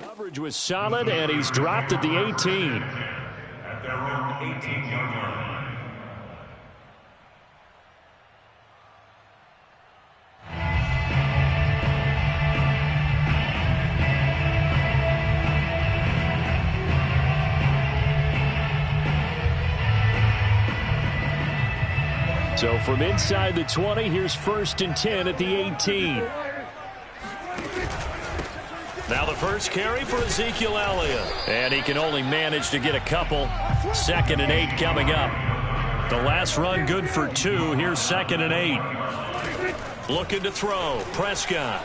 Coverage was solid, and he's dropped at the 18. At their own 18-yard line. So from inside the 20, here's 1st and 10 at the 18. Now the first carry for Ezekiel Elliott. And he can only manage to get a couple. 2nd and 8 coming up. The last run good for 2. Here's 2nd and 8. Looking to throw. Prescott.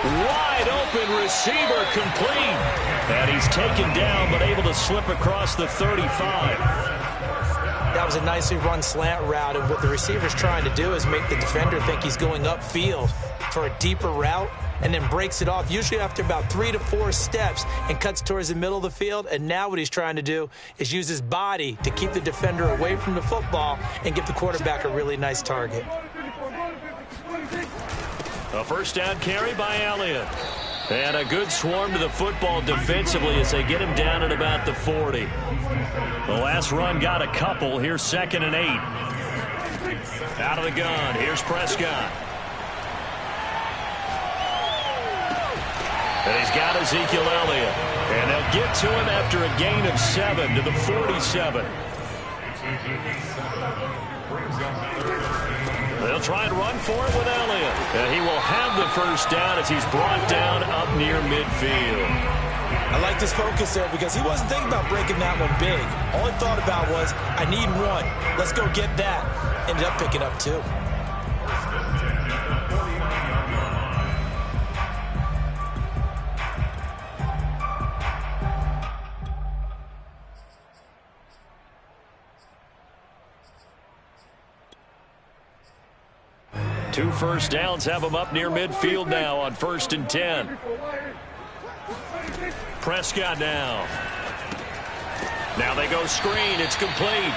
Wide open receiver complete. And he's taken down but able to slip across the 35. That was a nicely run slant route, and what the receiver's trying to do is make the defender think he's going upfield for a deeper route and then breaks it off, usually after about 3 to 4 steps, and cuts towards the middle of the field. And now what he's trying to do is use his body to keep the defender away from the football and give the quarterback a really nice target. A first down carry by Elliott. And a good swarm to the football defensively as they get him down at about the 40. The last run got a couple. Here's 2nd and 8. Out of the gun. Here's Prescott. And he's got Ezekiel Elliott. And they'll get to him after a gain of 7 to the 47. They'll try and run for it with Elliott. And he will have the first down as he's brought down up near midfield. I like this focus there because he wasn't thinking about breaking that one big. All he thought about was, I need one. Let's go get that. Ended up picking up 2. Two first downs have him up near midfield now on 1st and 10. Prescott now. Now they go screen. It's complete.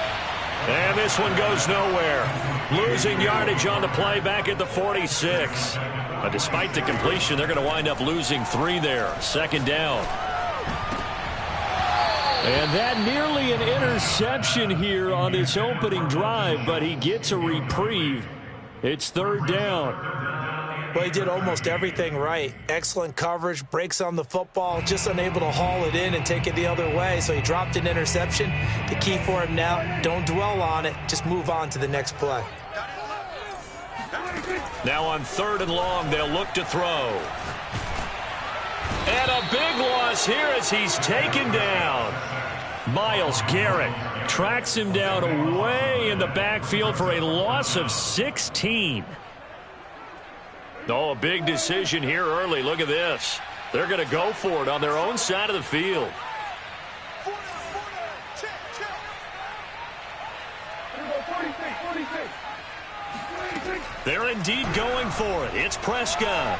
And this one goes nowhere. Losing yardage on the play back at the 46. But despite the completion, they're going to wind up losing 3 there. 2nd down. And that nearly an interception here on this opening drive, but he gets a reprieve. It's 3rd down. Well, he did almost everything right. Excellent coverage, breaks on the football, just unable to haul it in and take it the other way. So he dropped an interception. The key for him now, don't dwell on it. Just move on to the next play. Now on 3rd and long, they'll look to throw. And a big loss here as he's taken down. Myles Garrett tracks him down away in the backfield for a loss of 16. Oh, a big decision here early. Look at this. They're going to go for it on their own side of the field. They're indeed going for it. It's Prescott.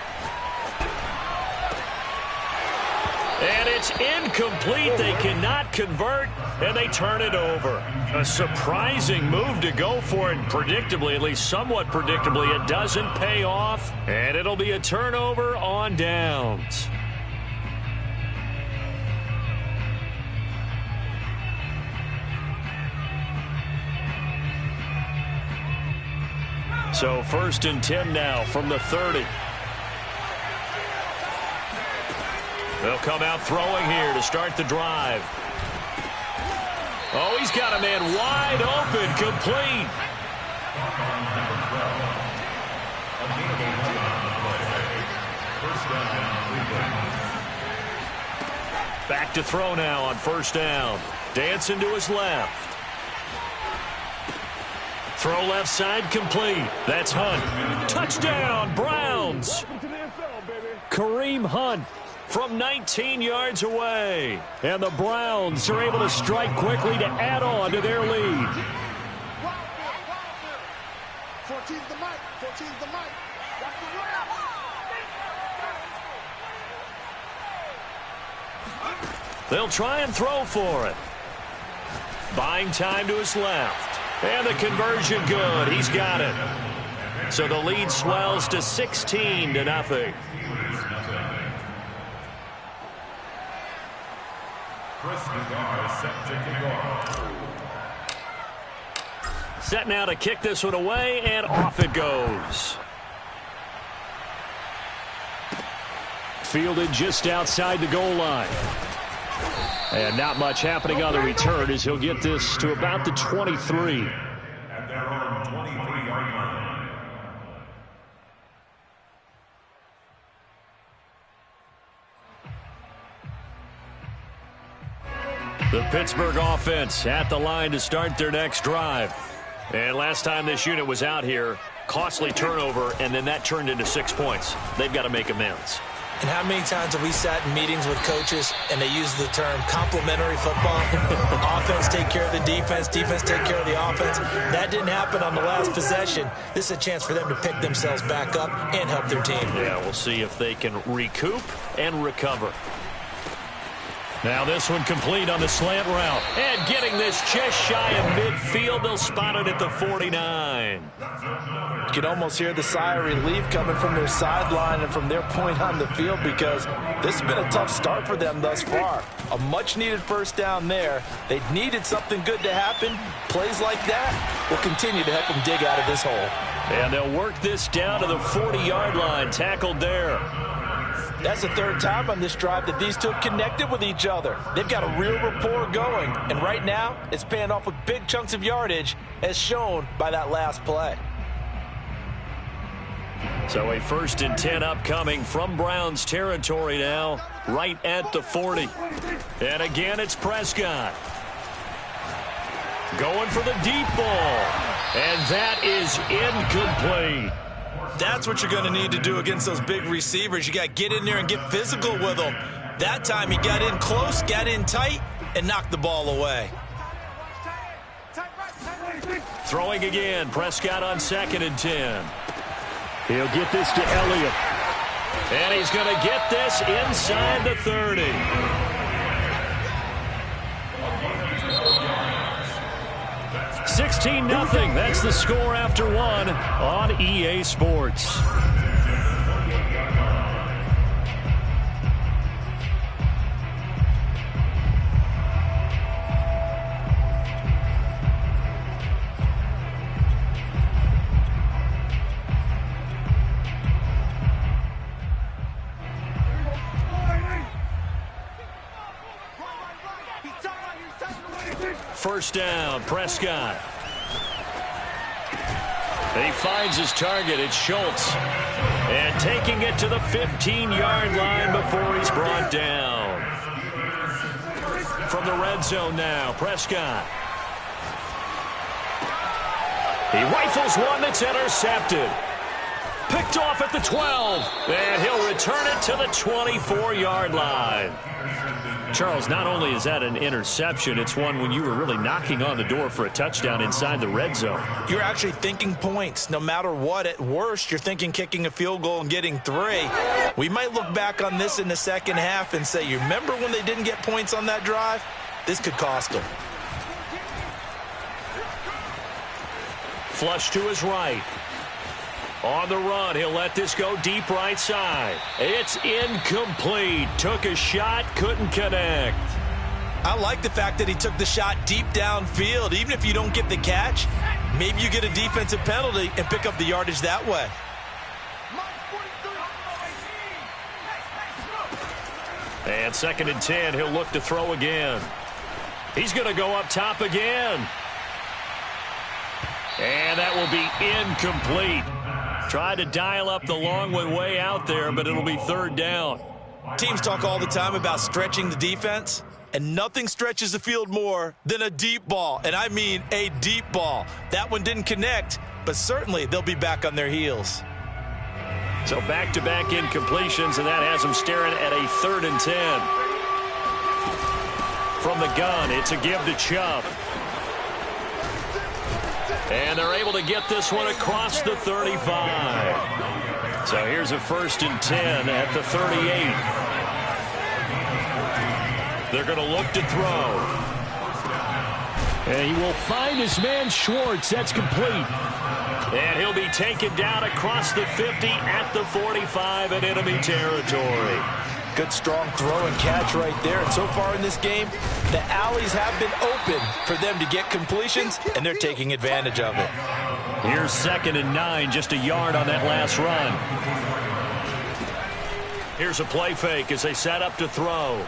And it's incomplete. They cannot convert, and they turn it over. A surprising move to go for it. Predictably, at least somewhat predictably, it doesn't pay off, and it'll be a turnover on downs. So 1st and 10 now from the 30. They'll come out throwing here to start the drive. Oh, he's got a man wide open, complete. Back to throw now on 1st down. Dancing to his left. Throw left side complete. That's Hunt. Touchdown, Browns. Kareem Hunt from 19 yards away. And the Browns are able to strike quickly to add on to their lead. 14's the mic. 14's the mic. They'll try and throw for it. Buying time to his left. And the conversion good. He's got it. So the lead swells to 16-0. Set now to kick this one away, and off it goes. Fielded just outside the goal line. And not much happening on the return as he'll get this to about the 23. At their own 23-yard line. The Pittsburgh offense at the line to start their next drive. And last time this unit was out here, costly turnover, and then that turned into 6 points. They've got to make amends. And how many times have we sat in meetings with coaches and they use the term complementary football? Offense take care of the defense, defense take care of the offense. That didn't happen on the last possession. This is a chance for them to pick themselves back up and help their team. Yeah, we'll see if they can recoup and recover. Now this one complete on the slant route. And getting this just shy of midfield. They'll spot it at the 49. You can almost hear the sigh of relief coming from their sideline and from their point on the field because this has been a tough start for them thus far. A much-needed first down there. They needed something good to happen. Plays like that will continue to help them dig out of this hole. And they'll work this down to the 40-yard line. Tackled there. That's the third time on this drive that these two have connected with each other. They've got a real rapport going. And right now, it's paying off with big chunks of yardage as shown by that last play. So a 1st and 10 upcoming from Browns territory now, right at the 40. And again, it's Prescott. Going for the deep ball. And that is incomplete. That's what you're going to need to do against those big receivers. You got to get in there and get physical with them. That time he got in close, got in tight, and knocked the ball away. Throwing again, Prescott on 2nd and 10. He'll get this to Elliott. And he's going to get this inside the 30. $16-0. That's the score after one on EA Sports. First down, Prescott. He finds his target. It's Schultz. And taking it to the 15-yard line before he's brought down. From the red zone now, Prescott. He rifles one that's intercepted. Picked off at the 12. And he'll return it to the 24-yard line. Charles, not only is that an interception, it's one when you were really knocking on the door for a touchdown inside the red zone. You're actually thinking points. No matter what, at worst, you're thinking kicking a field goal and getting 3. We might look back on this in the second half and say, you remember when they didn't get points on that drive? This could cost them. Flush to his right. On the run, he'll let this go deep right side. It's incomplete. Took a shot, couldn't connect. I like the fact that he took the shot deep downfield. Even if you don't get the catch, maybe you get a defensive penalty and pick up the yardage that way. And 2nd and 10, he'll look to throw again. He's going to go up top again. And that will be incomplete. Tried to dial up the long one way out there, but it'll be 3rd down. Teams talk all the time about stretching the defense, and nothing stretches the field more than a deep ball, and I mean a deep ball. That one didn't connect, but certainly they'll be back on their heels. So back-to-back incompletions, and that has them staring at a 3rd and 10. From the gun, it's a give to Chubb. And they're able to get this one across the 35. So here's a 1st and 10 at the 38. They're going to look to throw. And he will find his man Schwartz. That's complete. And he'll be taken down across the 50 at the 45 in enemy territory. Good, strong throw and catch right there. And so far in this game, the alleys have been open for them to get completions, and they're taking advantage of it. Here's 2nd and 9, just a yard on that last run. Here's a play fake as they set up to throw.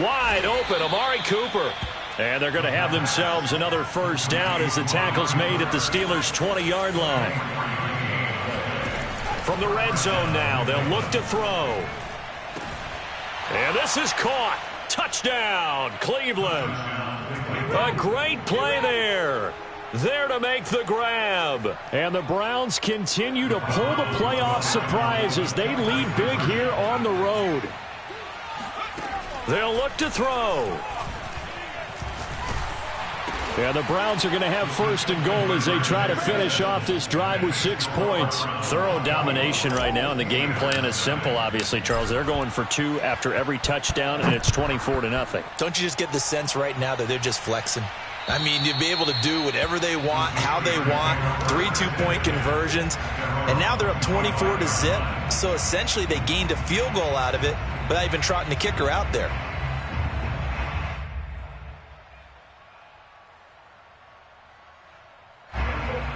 Wide open, Amari Cooper. And they're going to have themselves another first down as the tackle's made at the Steelers' 20-yard line. From the red zone now, they'll look to throw. And this is caught. Touchdown, Cleveland. A great play there. There to make the grab. And the Browns continue to pull the playoff surprise as they lead big here on the road. They'll look to throw. And the Browns are going to have 1st and goal as they try to finish off this drive with 6 points. Thorough domination right now, and the game plan is simple, obviously, Charles. They're going for 2 after every touchdown, and it's 24-0. Don't you just get the sense right now that they're just flexing? I mean, to be able to do whatever they want, how they want, 3 2-point conversions, and now they're up 24-0. So essentially they gained a field goal out of it without even trotting the kicker out there.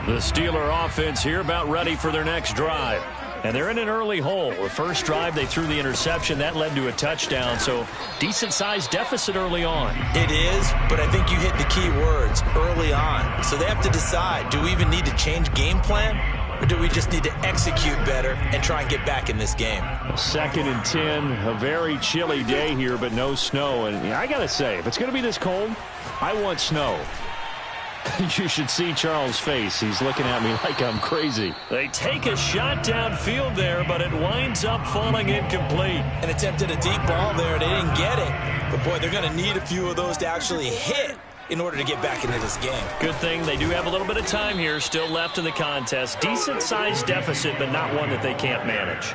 The Steeler offense here about ready for their next drive. And they're in an early hole. The first drive, they threw the interception. That led to a touchdown, so decent-sized deficit early on. It is, but I think you hit the key words, early on. So they have to decide, do we even need to change game plan, or do we just need to execute better and try and get back in this game? 2nd and 10, a very chilly day here, but no snow. And I got to say, if it's going to be this cold, I want snow. You should see Charles' face. He's looking at me like I'm crazy. They take a shot downfield there, but it winds up falling incomplete. And attempted a deep ball there. They didn't get it. But, boy, they're going to need a few of those to actually hit in order to get back into this game. Good thing they do have a little bit of time here still left in the contest. Decent-sized deficit, but not one that they can't manage.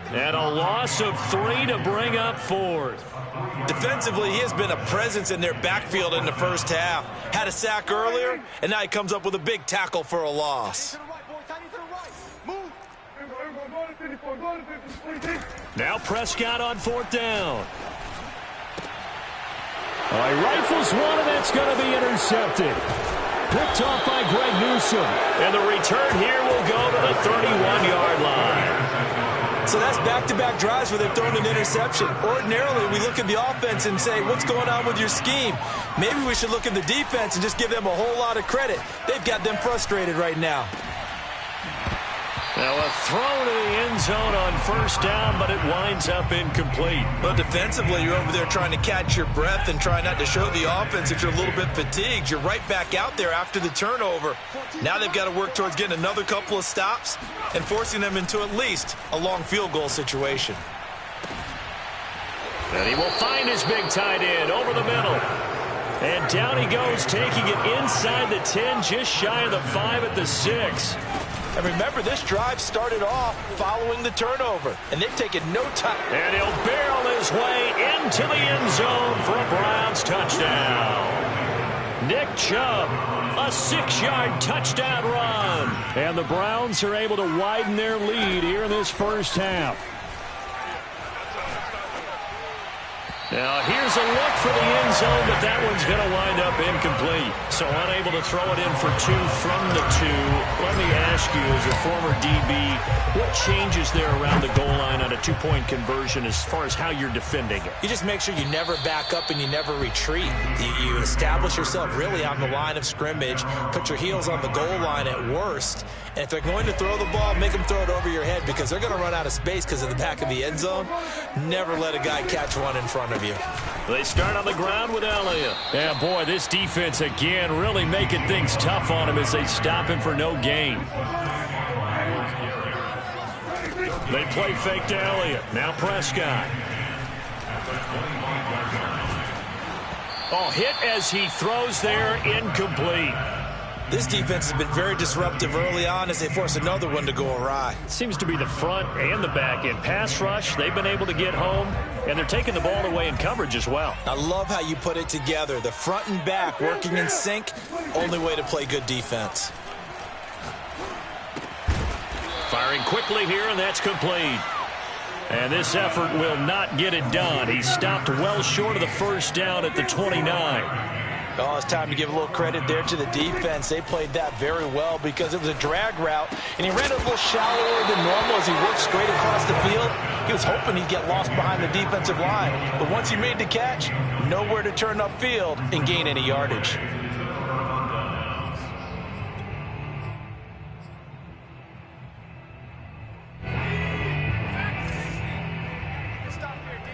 And a loss of 3 to bring up 4th. Defensively, he has been a presence in their backfield in the first half. Had a sack earlier, and now he comes up with a big tackle for a loss. Now Prescott on 4th down. He rifles one, and that's going to be intercepted. Picked off by Greg Newsome. And the return here will go to the 31-yard line. So that's back-to-back drives where they've thrown an interception. Ordinarily, we look at the offense and say, what's going on with your scheme? Maybe we should look at the defense and just give them a whole lot of credit. They've got them frustrated right now. Now a throw to the end zone on 1st down, but it winds up incomplete. Well, defensively, you're over there trying to catch your breath and try not to show the offense that you're a little bit fatigued. You're right back out there after the turnover. Now they've got to work towards getting another couple of stops and forcing them into at least a long field goal situation. And he will find his big tight end over the middle. And down he goes, taking it inside the 10, just shy of the 5 at the 6. And remember, this drive started off following the turnover, and they've taken no time. And he'll barrel his way into the end zone for a Browns touchdown. Nick Chubb, a 6-yard touchdown run. And the Browns are able to widen their lead here in this first half. Now, here's a look for the end zone, but that one's going to wind up incomplete. So unable to throw it in for 2 from the 2. Let me ask you, as a former DB, what changes there around the goal line on a 2-point conversion as far as how you're defending it? You just make sure you never back up and you never retreat. You establish yourself really on the line of scrimmage, put your heels on the goal line at worst. And if they're going to throw the ball, make them throw it over your head because they're going to run out of space because of the back of the end zone. Never let a guy catch one in front of you. They start on the ground with Elliott. Yeah, boy, this defense again really making things tough on him as they stop him for no gain. They play fake to Elliott. Now Prescott. Oh, hit as he throws there, incomplete. This defense has been very disruptive early on as they force another one to go awry. It seems to be the front and the back end. Pass rush, they've been able to get home, and they're taking the ball away in coverage as well. I love how you put it together. The front and back working in sync, only way to play good defense. Firing quickly here, and that's complete. And this effort will not get it done. He stopped well short of the first down at the 29. Oh, it's time to give a little credit there to the defense. They played that very well because it was a drag route, and he ran a little shallower than normal as he worked straight across the field. He was hoping he'd get lost behind the defensive line, but once he made the catch, nowhere to turn upfield and gain any yardage. Stop here, D.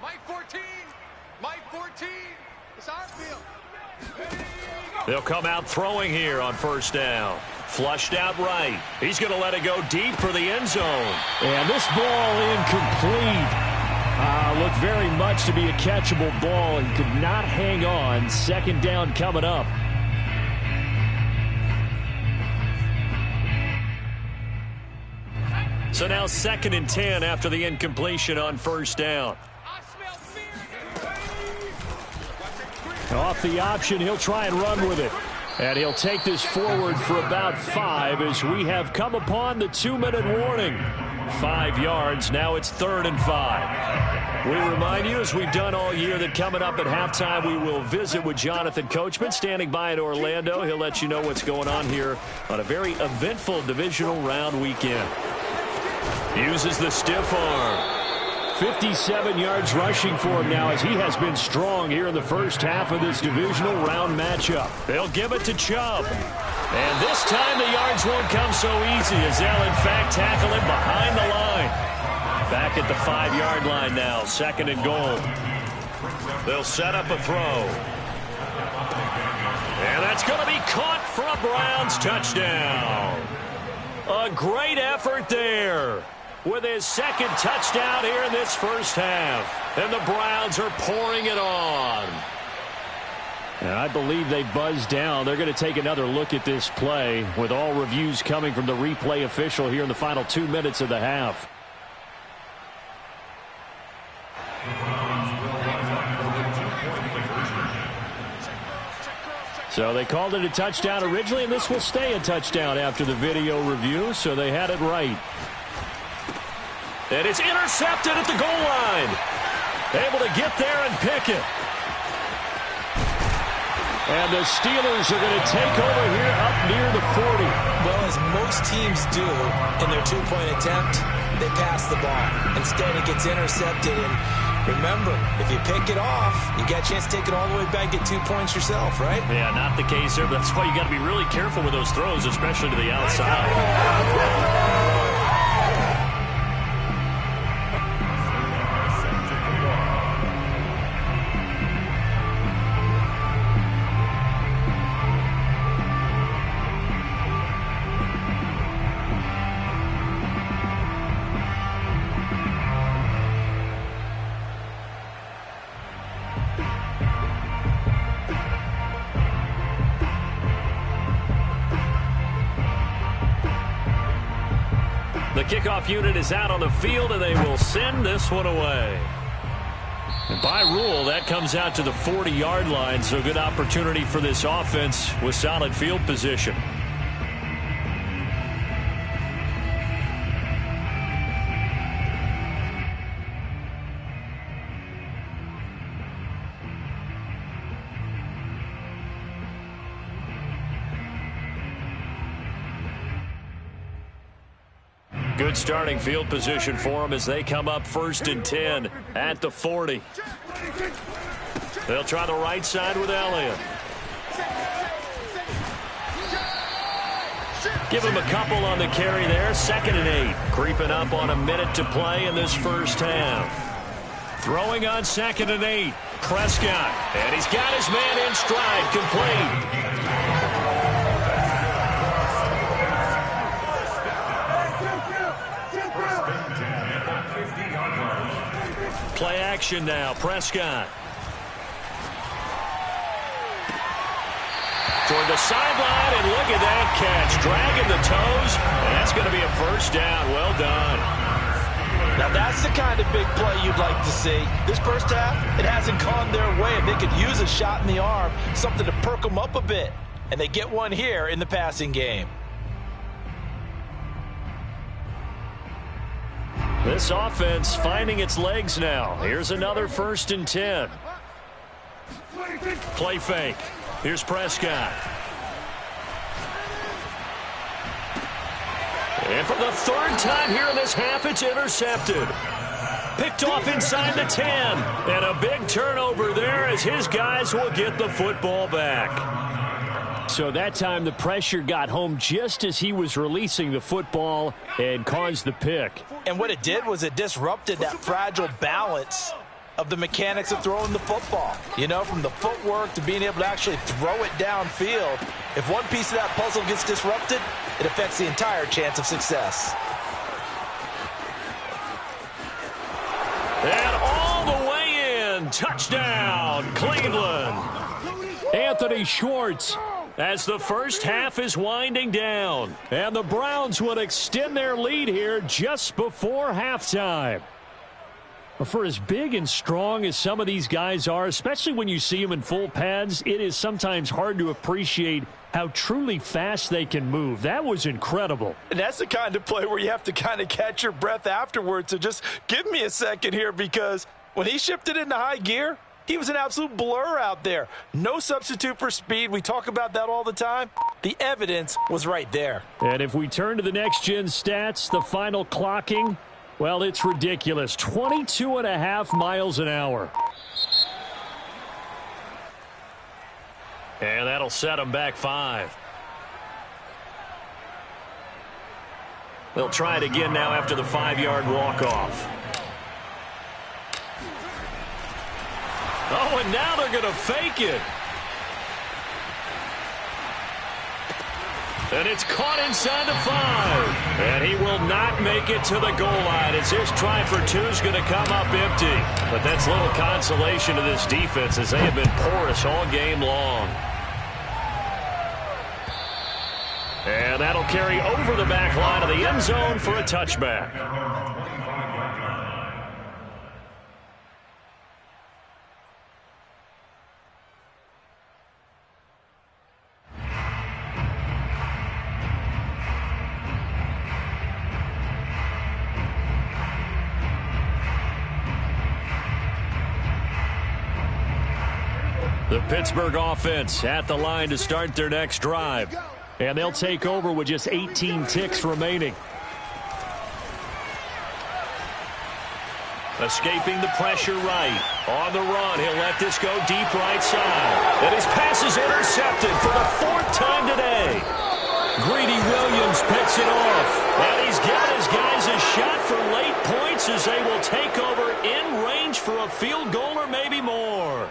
Mike 14. Mike 14. It's our field. They'll come out throwing here on first down. Flushed out right. He's going to let it go deep for the end zone. And this ball incomplete. Looked very much to be a catchable ball and could not hang on. Second down coming up. So now 2nd and 10 after the incompletion on first down. Off the option, he'll try and run with it. And he'll take this forward for about 5 as we have come upon the 2-minute warning. 5 yards, now it's 3rd and 5. We remind you, as we've done all year, that coming up at halftime, we will visit with Jonathan Coachman, standing by in Orlando. He'll let you know what's going on here on a very eventful divisional round weekend. Uses the stiff arm. 57 yards rushing for him now as he has been strong here in the first half of this divisional round matchup. They'll give it to Chubb. And this time the yards won't come so easy as they'll in fact tackle him behind the line. Back at the 5-yard line now, 2nd and goal. They'll set up a throw. And that's going to be caught for a Browns touchdown. A great effort there, with his 2nd touchdown here in this first half. And the Browns are pouring it on. And I believe they buzzed down. They're going to take another look at this play, with all reviews coming from the replay official here in the final 2 minutes of the half. So they called it a touchdown originally, and this will stay a touchdown after the video review, so they had it right. And it's intercepted at the goal line. Able to get there and pick it. And the Steelers are going to take over here up near the 40. Well, as most teams do in their 2-point attempt, they pass the ball. Instead, it gets intercepted. And remember, if you pick it off, you got a chance to take it all the way back, get 2 points yourself, right? Yeah, not the case there, but that's why you got to be really careful with those throws, especially to the outside. The kickoff unit is out on the field, and they will send this one away. And by rule, that comes out to the 40-yard line, so good opportunity for this offense with solid field position. Good starting field position for them as they come up 1st and 10 at the 40. They'll try the right side with Elliott. Give him a couple on the carry there. 2nd and 8. Creeping up on a minute to play in this first half. Throwing on 2nd and 8. Prescott. And he's got his man in stride. Complete. Play action now. Prescott. the sideline, and look at that catch. Dragging the toes, and that's going to be a first down. Well done. Now that's the kind of big play you'd like to see. This first half, it hasn't gone their way, and they could use a shot in the arm, something to perk them up a bit. And they get one here in the passing game. This offense finding its legs now. Here's another 1st and 10. Play fake. Here's Prescott. And for the 3rd time here in this half, it's intercepted. Picked off inside the 10. And a big turnover there as his guys will get the football back. So that time the pressure got home just as he was releasing the football and caused the pick. And what it did was it disrupted that fragile balance of the mechanics of throwing the football. You know, from the footwork to being able to actually throw it downfield. If one piece of that puzzle gets disrupted, it affects the entire chance of success. And all the way in. Touchdown, Cleveland. Anthony Schwartz. As the first half is winding down. And the Browns would extend their lead here just before halftime. For as big and strong as some of these guys are, especially when you see them in full pads, it is sometimes hard to appreciate how truly fast they can move. That was incredible. And that's the kind of play where you have to kind of catch your breath afterwards. So just give me a second here, because when he shifted into high gear, he was an absolute blur out there. No substitute for speed. We talk about that all the time. The evidence was right there. And if we turn to the next-gen stats, the final clocking, well, it's ridiculous. 22.5 miles an hour. And that'll set them back 5. They'll try it again now after the 5-yard walk-off. Oh, and now they're going to fake it. And it's caught inside the 5. And he will not make it to the goal line as his try for 2 is going to come up empty. But that's little consolation to this defense as they have been porous all game long. And that'll carry over the back line of the end zone for a touchback. The Pittsburgh offense at the line to start their next drive. And they'll take over with just 18 ticks remaining. Escaping the pressure right. On the run, he'll let this go deep right side. And his pass is intercepted for the 4th time today. Greedy Williams picks it off. And he's got his guys a shot for late points as they will take over in range for a field goal or maybe more.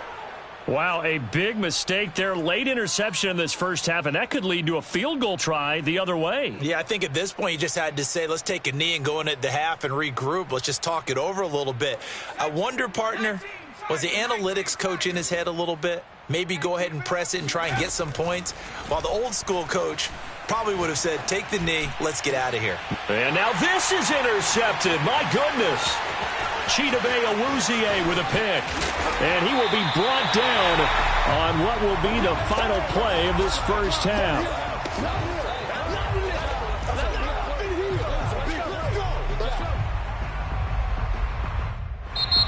Wow, a big mistake there. Late interception in this first half, and that could lead to a field goal try the other way. Yeah, I think at this point you just had to say, let's take a knee and go in at the half and regroup. Let's just talk it over a little bit. I wonder, partner, was the analytics coach in his head a little bit? Maybe go ahead and press it and try and get some points? While the old school coach probably would have said, take the knee, let's get out of here. And now this is intercepted. My goodness. Chidobe Awuzie with a pick. And he will be brought down on what will be the final play of this first half.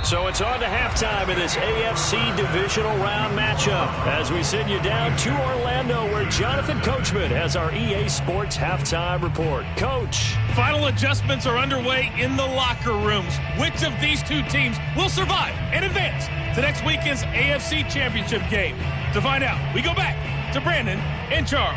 So it's on to halftime in this AFC divisional round matchup as we send you down to Orlando where Jonathan Coachman has our EA Sports halftime report. Coach. Final adjustments are underway in the locker rooms. Which of these two teams will survive and advance to next weekend's AFC Championship game? To find out, we go back to Brandon and Charles.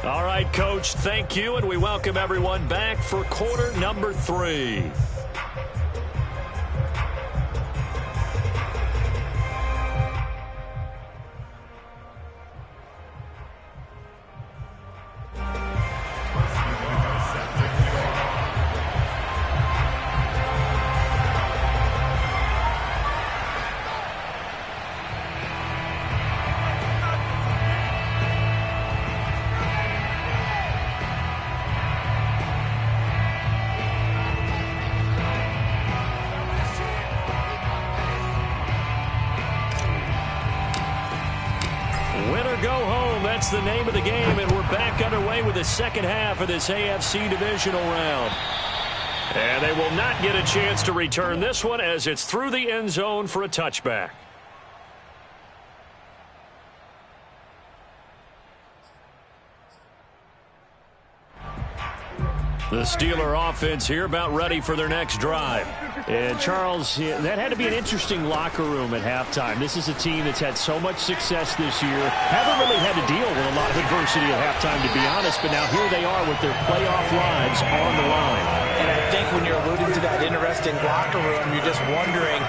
All right, Coach, thank you, and we welcome everyone back for quarter number 3. that's the name of the game, and we're back underway with the second half of this AFC divisional round. And they will not get a chance to return this one as it's through the end zone for a touchback. The Steeler offense here about ready for their next drive. And Charles, that had to be an interesting locker room at halftime. This is a team that's had so much success this year. Haven't really had to deal with a lot of adversity at halftime, to be honest, but now here they are with their playoff lives on the line. And I think when you're alluding to that interesting locker room, you're just wondering,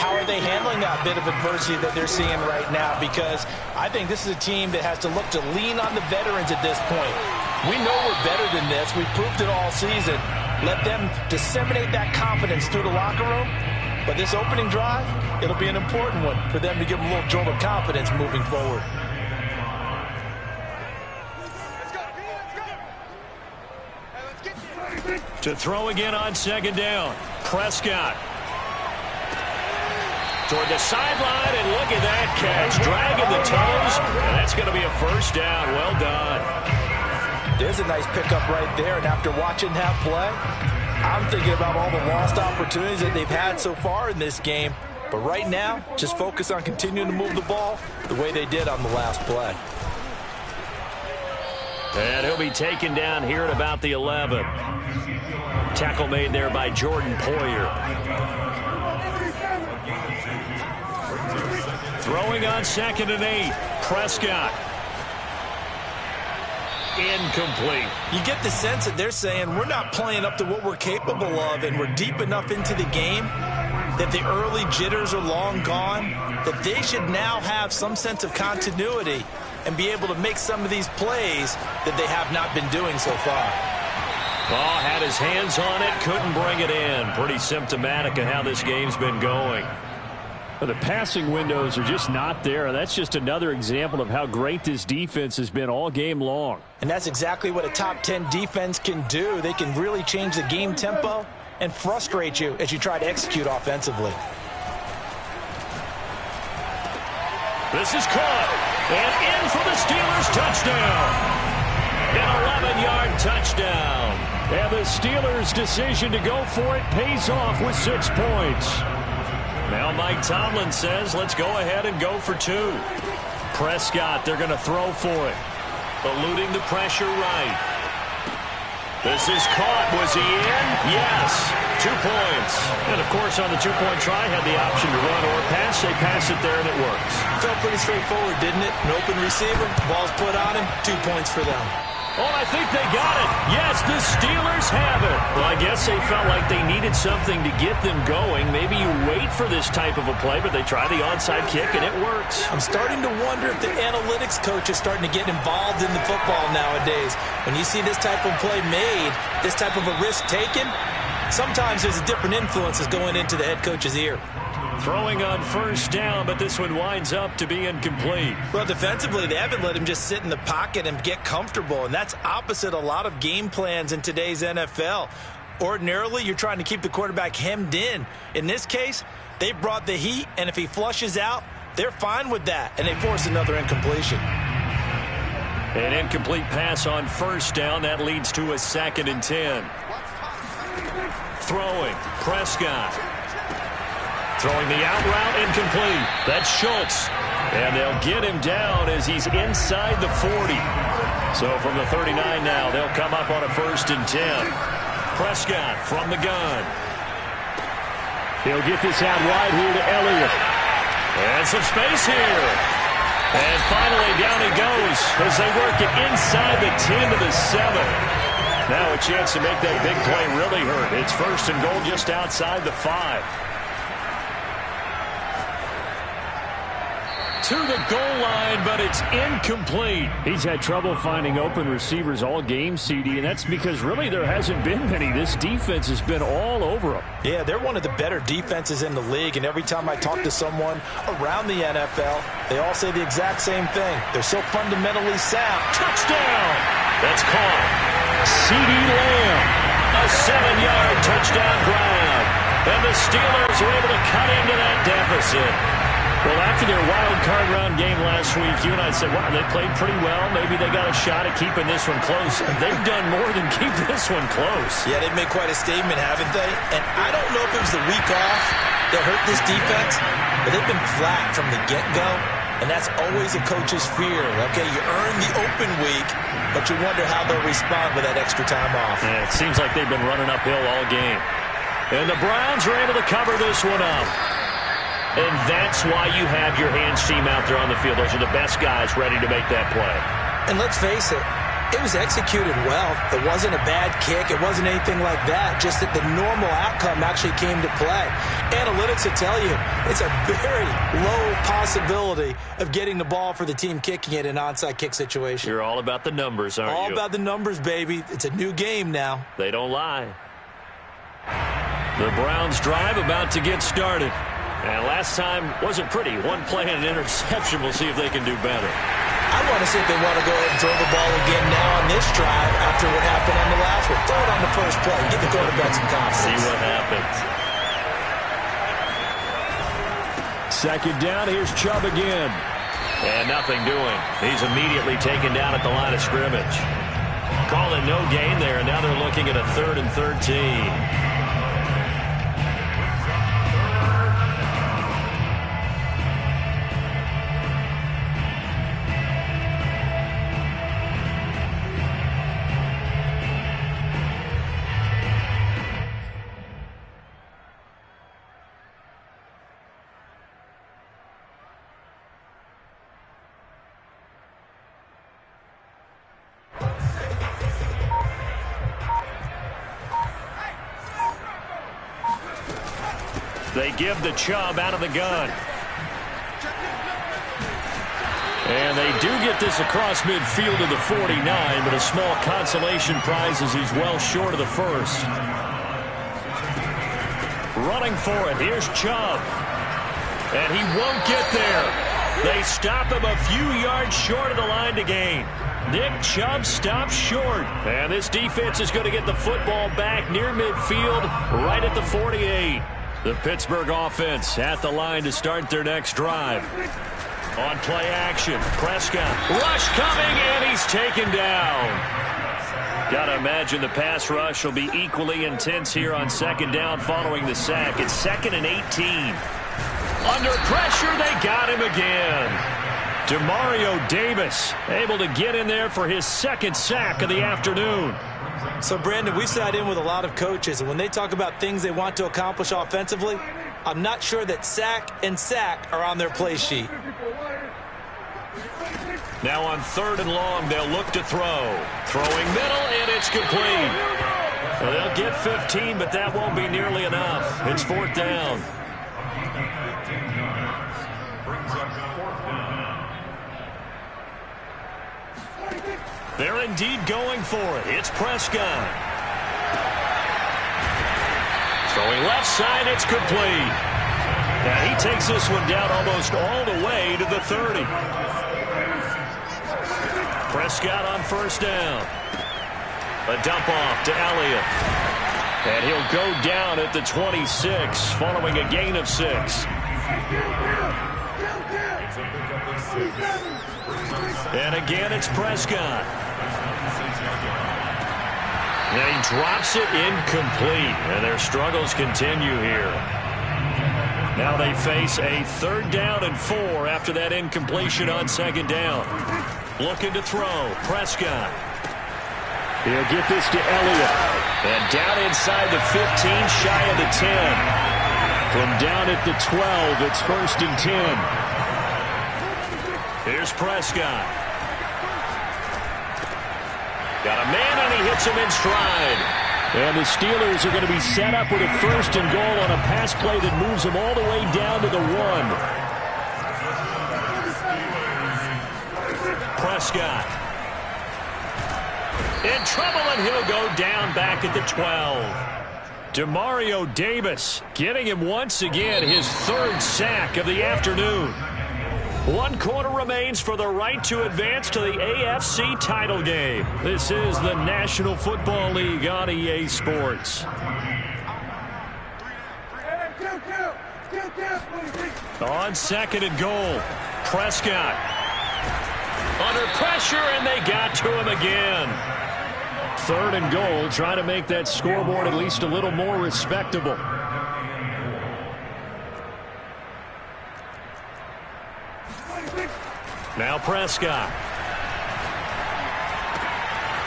how are they handling that bit of adversity that they're seeing right now? Because I think this is a team that has to look to lean on the veterans at this point. We know we're better than this. We've proved it all season. Let them disseminate that confidence through the locker room. But this opening drive, it'll be an important one for them to give them a little jolt of confidence moving forward. To throw again on second down. Prescott. Toward the sideline, and look at that catch. Dragging the toes, and that's going to be a first down. Well done. There's a nice pickup right there, and after watching that play, I'm thinking about all the lost opportunities that they've had so far in this game. But right now, just focus on continuing to move the ball the way they did on the last play. And he'll be taken down here at about the 11. Tackle made there by Jordan Poyer. Throwing on 2nd and 8. Prescott. Incomplete. You get the sense that they're saying we're not playing up to what we're capable of, and we're deep enough into the game that the early jitters are long gone, that they should now have some sense of continuity and be able to make some of these plays that they have not been doing so far. Oh, had his hands on it, couldn't bring it in. Pretty symptomatic of how this game's been going. Well, the passing windows are just not there. That's just another example of how great this defense has been all game long. And that's exactly what a top 10 defense can do. They can really change the game tempo and frustrate you as you try to execute offensively. This is caught. And in for the Steelers touchdown. An 11-yard touchdown. And the Steelers' decision to go for it pays off with 6 points. Now Mike Tomlin says, let's go ahead and go for 2. Prescott, they're going to throw for it. Eluding the pressure right. This is caught. Was he in? Yes. 2 points. And, of course, on the 2-point try, had the option to run or pass. They pass it there, and it works. Felt pretty straightforward, didn't it? An open receiver, ball's put on him, 2 points for them. Oh, I think they got it. Yes, the Steelers have it. Well, I guess they felt like they needed something to get them going. Maybe you wait for this type of a play, but they try the onside kick, and it works. I'm starting to wonder if the analytics coach is starting to get involved in the football nowadays. When you see this type of play made, this type of a risk taken, sometimes there's a different influences going into the head coach's ear. Throwing on first down, but this one winds up to be incomplete. Well, defensively, they haven't let him just sit in the pocket and get comfortable, and that's opposite a lot of game plans in today's NFL. Ordinarily, you're trying to keep the quarterback hemmed in. In this case, they brought the heat, and if he flushes out, they're fine with that, and they force another incompletion. An incomplete pass on first down. That leads to a 2nd and 10. Throwing, Prescott. Throwing the out route, incomplete. That's Schultz. And they'll get him down as he's inside the 40. So from the 39 now, they'll come up on a 1st and 10. Prescott from the gun. He'll get this out wide here to Elliott. And some space here. And finally down he goes as they work it inside the 10 to the 7. Now a chance to make that big play really hurt. It's 1st and goal just outside the 5. To the goal line, but it's incomplete. He's had trouble finding open receivers all game, CD, and that's because really there hasn't been many. This defense has been all over them. Yeah, they're one of the better defenses in the league, and every time I talk to someone around the NFL, they all say the exact same thing. They're so fundamentally sound. Touchdown! That's caught. CD Lamb. A 7-yard touchdown grab. And the Steelers are able to cut into that deficit. Well, after their wild card round game last week, you and I said, wow, they played pretty well. Maybe they got a shot at keeping this one close. They've done more than keep this one close. Yeah, they've made quite a statement, haven't they? And I don't know if it was the week off that hurt this defense, but they've been flat from the get-go, and that's always a coach's fear. Okay, you earn the open week, but you wonder how they'll respond with that extra time off. Yeah, it seems like they've been running uphill all game. And the Browns are able to cover this one up. And that's why you have your hands team out there on the field. Those are the best guys ready to make that play. And let's face it, it was executed well. It wasn't a bad kick. It wasn't anything like that. Just that the normal outcome actually came to play. Analytics will tell you it's a very low possibility of getting the ball for the team kicking it in an onside kick situation. You're all about the numbers, aren't you? All about the numbers, baby. It's a new game now. They don't lie. The Browns drive about to get started. And last time wasn't pretty. One play and an interception. We'll see if they can do better. I want to see if they want to go ahead and throw the ball again now on this drive after what happened on the last one. Throw it on the first play. Give the quarterback some confidence. See what happens. Second down. Here's Chubb again. And nothing doing. He's immediately taken down at the line of scrimmage. Calling no gain there, and now they're looking at a 3rd and 13. They give the Chubb out of the gun. And they do get this across midfield to the 49, but a small consolation prize as he's well short of the first. Running for it. Here's Chubb. And he won't get there. They stop him a few yards short of the line to gain. Nick Chubb stops short. And this defense is going to get the football back near midfield, right at the 48. The Pittsburgh offense at the line to start their next drive. On play action, Prescott. Rush coming, and he's taken down. Got to imagine the pass rush will be equally intense here on second down following the sack. It's 2nd and 18. Under pressure, they got him again. Demario Davis able to get in there for his 2nd sack of the afternoon. So, Brandon, we sat in with a lot of coaches, and when they talk about things they want to accomplish offensively, I'm not sure that sack and sack are on their play sheet. Now on 3rd and long, they'll look to throw. Throwing middle, and it's complete. Well, they'll get 15, but that won't be nearly enough. It's 4th down. They're indeed going for it. It's Prescott. Throwing left side, it's complete. Now he takes this one down almost all the way to the 30. Prescott on 1st down. A dump off to Elliott. And he'll go down at the 26 following a gain of 6. And again, it's Prescott. And he drops it incomplete. And their struggles continue here. Now they face a 3rd down and 4 after that incompletion on 2nd down. Looking to throw. Prescott. He'll get this to Elliott. And down inside the 15, shy of the 10. From down at the 12, it's 1st and 10. Here's Prescott. Got a man, and he hits him in stride. And the Steelers are going to be set up with a 1st and goal on a pass play that moves them all the way down to the 1. Prescott. In trouble, and he'll go down back at the 12. Demario Davis getting him once again his 3rd sack of the afternoon. 1 quarter remains for the right to advance to the AFC title game. This is the National Football League on EA Sports. On 2nd and goal, Prescott. Under pressure, and they got to him again. 3rd and goal, trying to make that scoreboard at least a little more respectable. Now Prescott.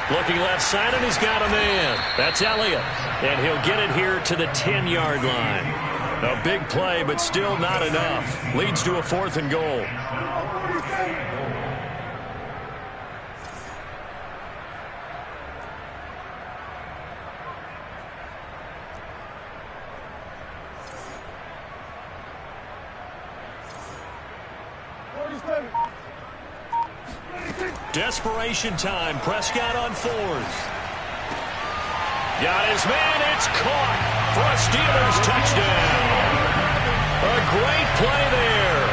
Looking left side, and he's got a man. That's Elliott. And he'll get it here to the 10-yard line. A big play, but still not enough. Leads to a 4th and goal. Desperation time. Prescott on 4th. Got his man. It's caught for a Steelers touchdown. A great play there.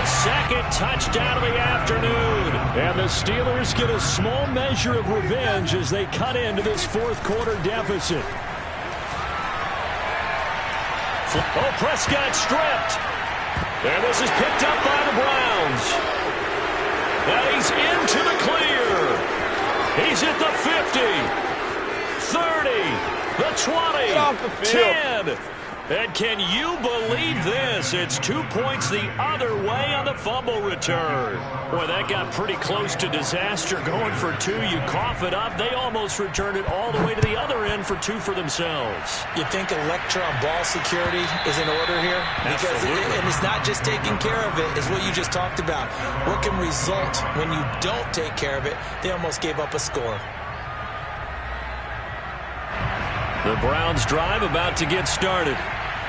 His 2nd touchdown of the afternoon. And the Steelers get a small measure of revenge as they cut into this 4th quarter deficit. Oh, Prescott stripped. And this is picked up by the Browns. And he's into the clear. He's at the 50, 30, the 20, 10. And can you believe this? It's 2 points the other way on the fumble return. Boy, that got pretty close to disaster. Going for 2, you cough it up. They almost returned it all the way to the other end for 2 for themselves. You think electron ball security is in order here? Because and it's not just taking care of it. It's what you just talked about. What can result when you don't take care of it? They almost gave up a score. The Browns drive about to get started.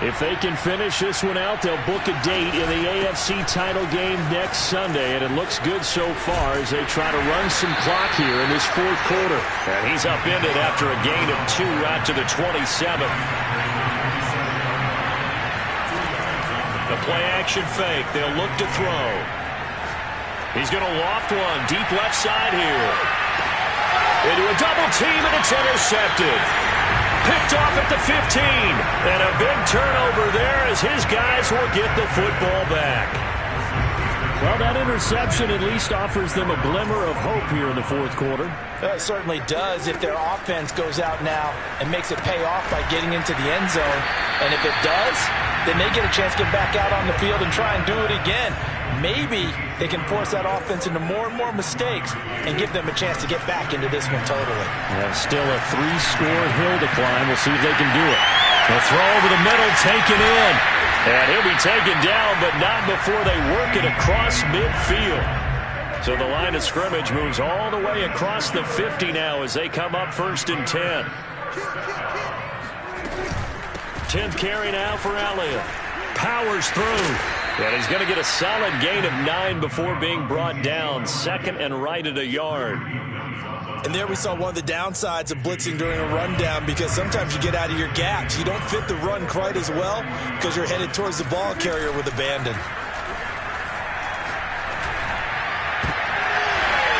If they can finish this one out, they'll book a date in the AFC title game next Sunday, and it looks good so far as they try to run some clock here in this 4th quarter. And he's upended after a gain of 2 out to the 27. The play-action fake. They'll look to throw. He's going to loft one deep left side here. Into a double team, and it's intercepted. Picked off at the 15. And a big turnover there as his guys will get the football back. Well, that interception at least offers them a glimmer of hope here in the 4th quarter. It certainly does if their offense goes out now and makes it pay off by getting into the end zone. And if it does, then they get a chance to get back out on the field and try and do it again. Maybe they can force that offense into more and more mistakes and give them a chance to get back into this one totally. Still a 3-score hill to climb. We'll see if they can do it. The throw over the middle, taken in. And he'll be taken down, but not before they work it across midfield. So the line of scrimmage moves all the way across the 50 now as they come up 1st and 10. 10th carry now for Elliott. Powers through. And he's going to get a solid gain of 9 before being brought down. 2nd and right at a yard. And there we saw one of the downsides of blitzing during a rundown, because sometimes you get out of your gaps. You don't fit the run quite as well because you're headed towards the ball carrier with abandon.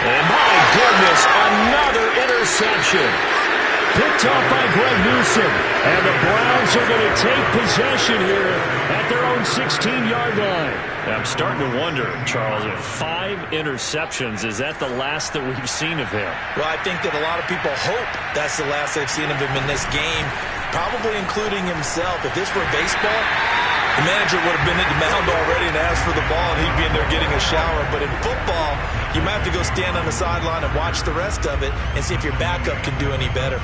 And my goodness, another interception. Picked off by Greg Newsome. And the Browns are going to take possession here at their own 16-yard line. I'm starting to wonder, Charles, if 5 interceptions, is that the last that we've seen of him? Well, I think that a lot of people hope that's the last they've seen of him in this game, probably including himself. If this were baseball, the manager would have been at the mound already and asked for the ball, and he'd be in there getting a shower. But in football, you might have to go stand on the sideline and watch the rest of it and see if your backup can do any better.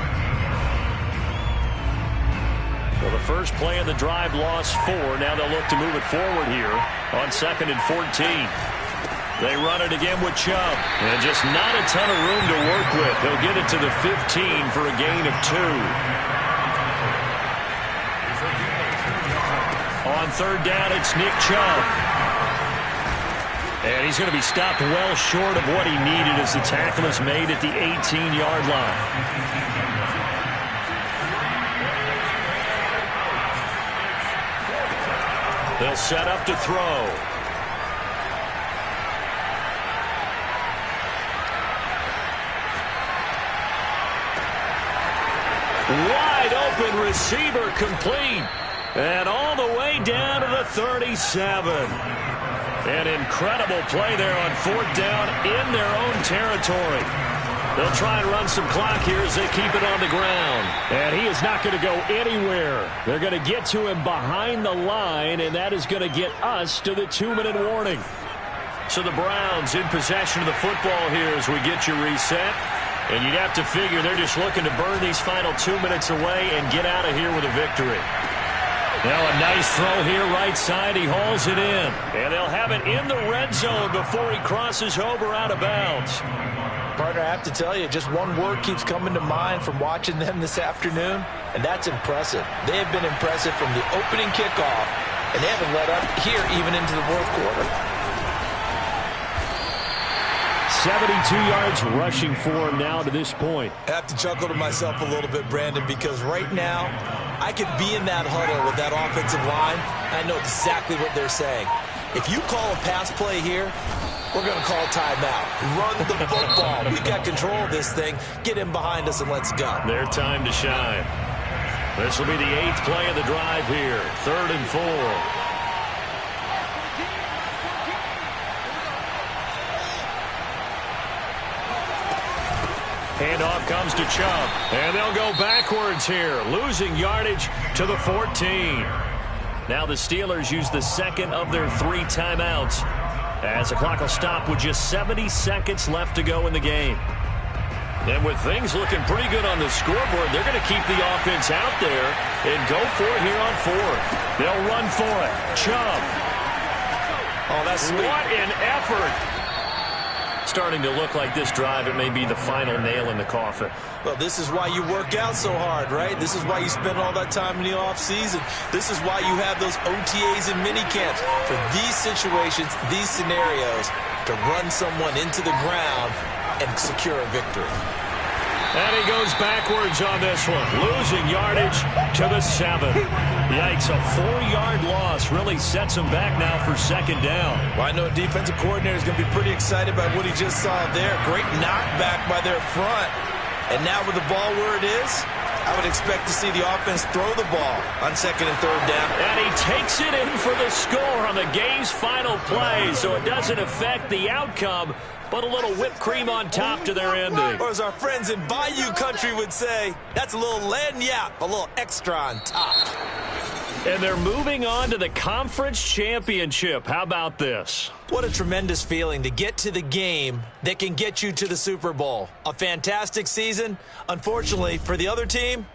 Well, the first play of the drive lost 4. Now they'll look to move it forward here on 2nd and 14. They run it again with Chubb. And just not a ton of room to work with. He'll get it to the 15 for a gain of 2. On 3rd down, it's Nick Chubb. And he's going to be stopped well short of what he needed as the tackle is made at the 18-yard line. They'll set up to throw. Wide open receiver complete. And all the way down to the 37. An incredible play there on 4th down in their own territory. They'll try and run some clock here as they keep it on the ground. And he is not going to go anywhere. They're going to get to him behind the line, and that is going to get us to the 2-minute warning. So the Browns in possession of the football here as we get you reset. And you'd have to figure they're just looking to burn these final 2 minutes away and get out of here with a victory. Now a nice throw here right side. He hauls it in. And they'll have it in the red zone before he crosses over out of bounds. Partner, I have to tell you, just one word keeps coming to mind from watching them this afternoon, and that's impressive. They have been impressive from the opening kickoff, and they haven't let up here even into the fourth quarter. 72 yards rushing for him now to this point. I have to chuckle to myself a little bit, Brandon, because right now I could be in that huddle with that offensive line. I know exactly what they're saying. If you call a pass play here, we're going to call timeout. Run the football. We've got control of this thing. Get in behind us and let's go. Their time to shine. This will be the 8th play of the drive here. 3rd and 4. Handoff comes to Chubb. And they'll go backwards here, losing yardage to the 14. Now the Steelers use the second of their 3 timeouts as the clock will stop with just 70 seconds left to go in the game. And with things looking pretty good on the scoreboard, they're going to keep the offense out there and go for it here on 4th. They'll run for it. Chubb. Oh, that's sweet. What an effort. Starting to look like this drive, it may be the final nail in the coffin. Well, this is why you work out so hard, right? This is why you spend all that time in the offseason. This is why you have those OTAs and minicamps. For these situations, these scenarios, to run someone into the ground and secure a victory. And he goes backwards on this one, losing yardage to the 7. Yikes, a 4-yard loss really sets him back now for 2nd down. Well, I know a defensive coordinator is going to be pretty excited by what he just saw there. Great knockback by their front. And now with the ball where it is, I would expect to see the offense throw the ball on 2nd and 3rd down. And he takes it in for the score on the game's final play, so it doesn't affect the outcome, but a little whipped cream on top to their ending. Or as our friends in Bayou Country would say, that's a little lagniappe, a little extra on top. And they're moving on to the conference championship. How about this? What a tremendous feeling to get to the game that can get you to the Super Bowl. A fantastic season. Unfortunately, for the other team,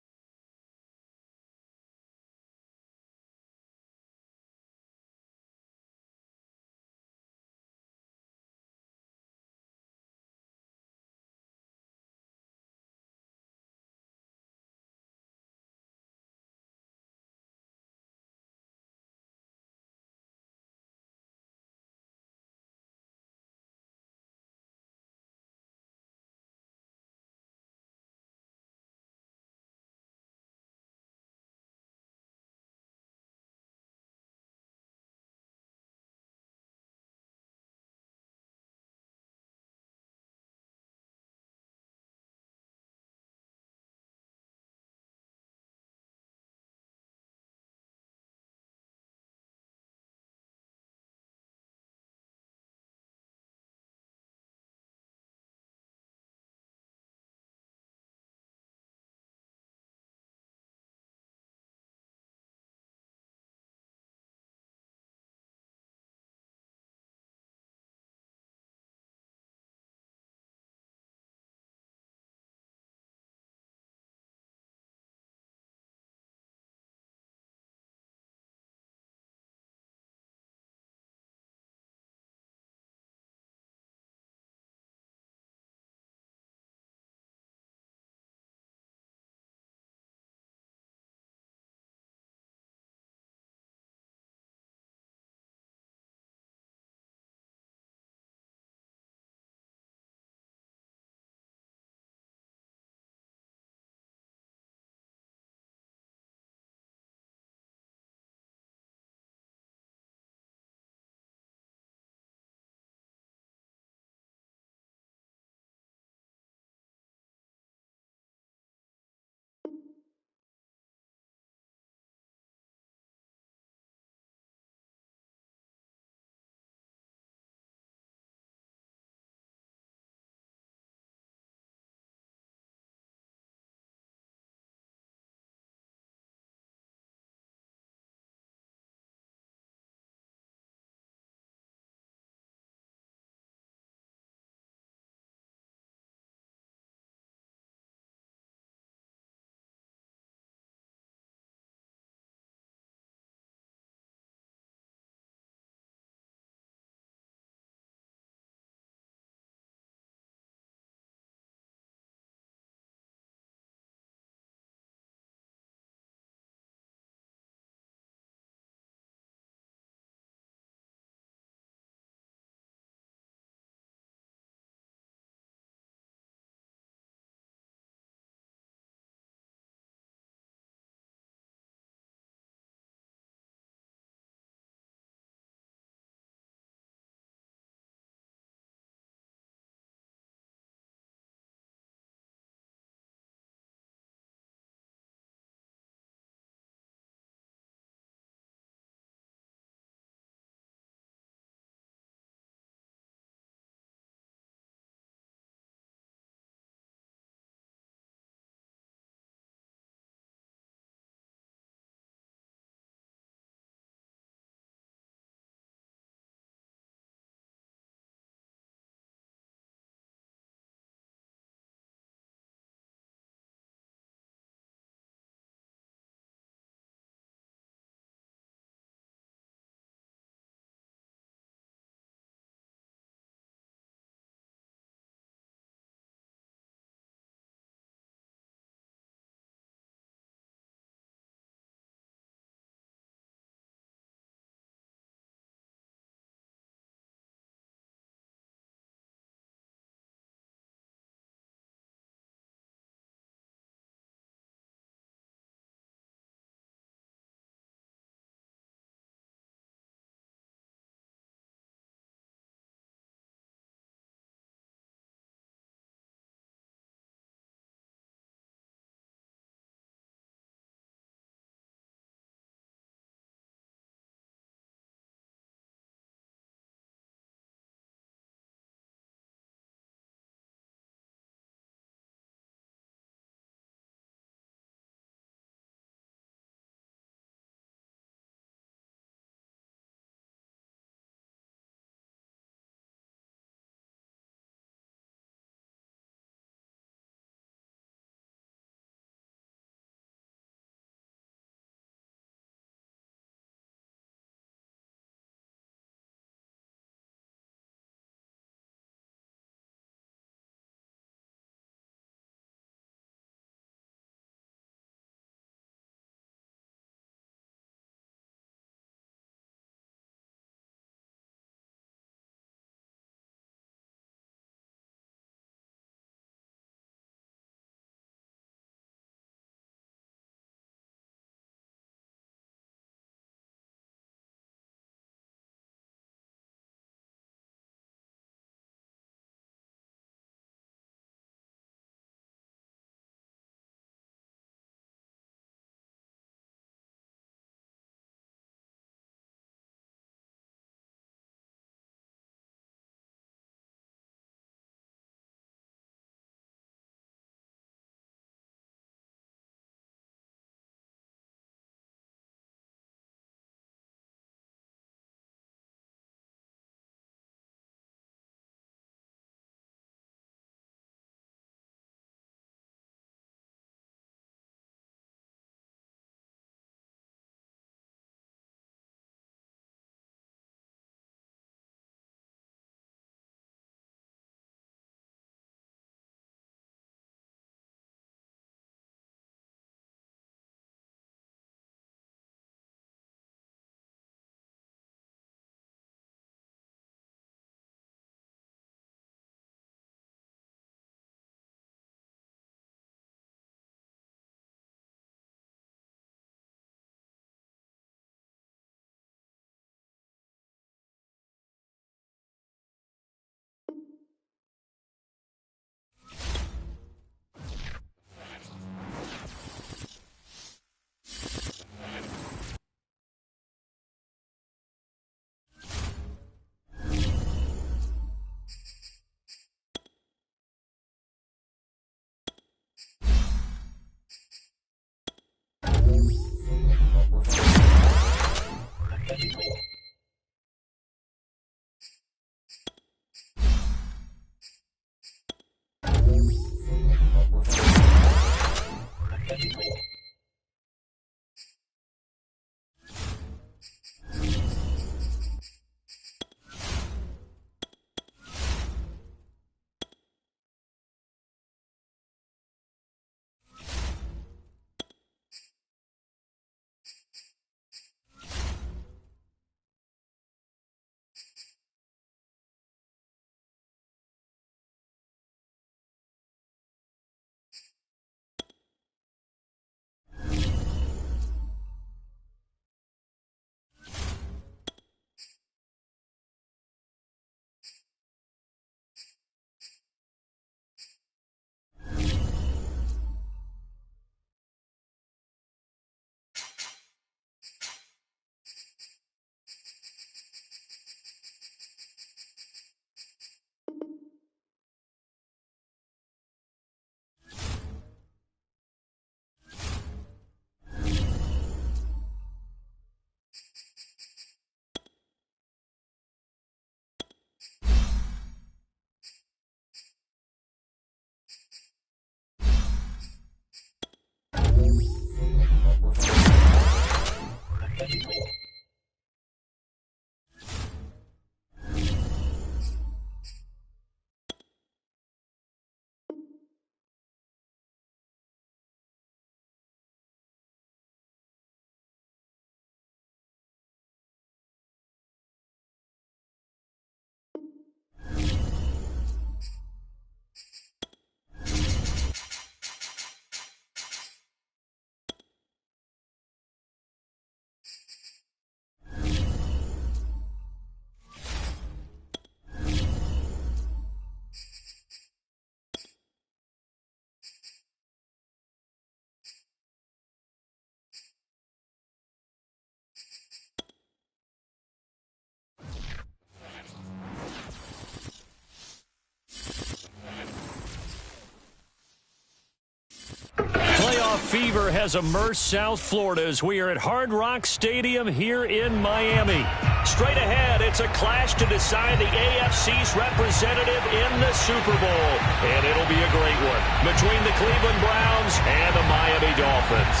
Playoff fever has immersed South Florida as we are at Hard Rock Stadium here in Miami. Straight ahead, it's a clash to decide the AFC's representative in the Super Bowl. And it'll be a great one between the Cleveland Browns and the Miami Dolphins.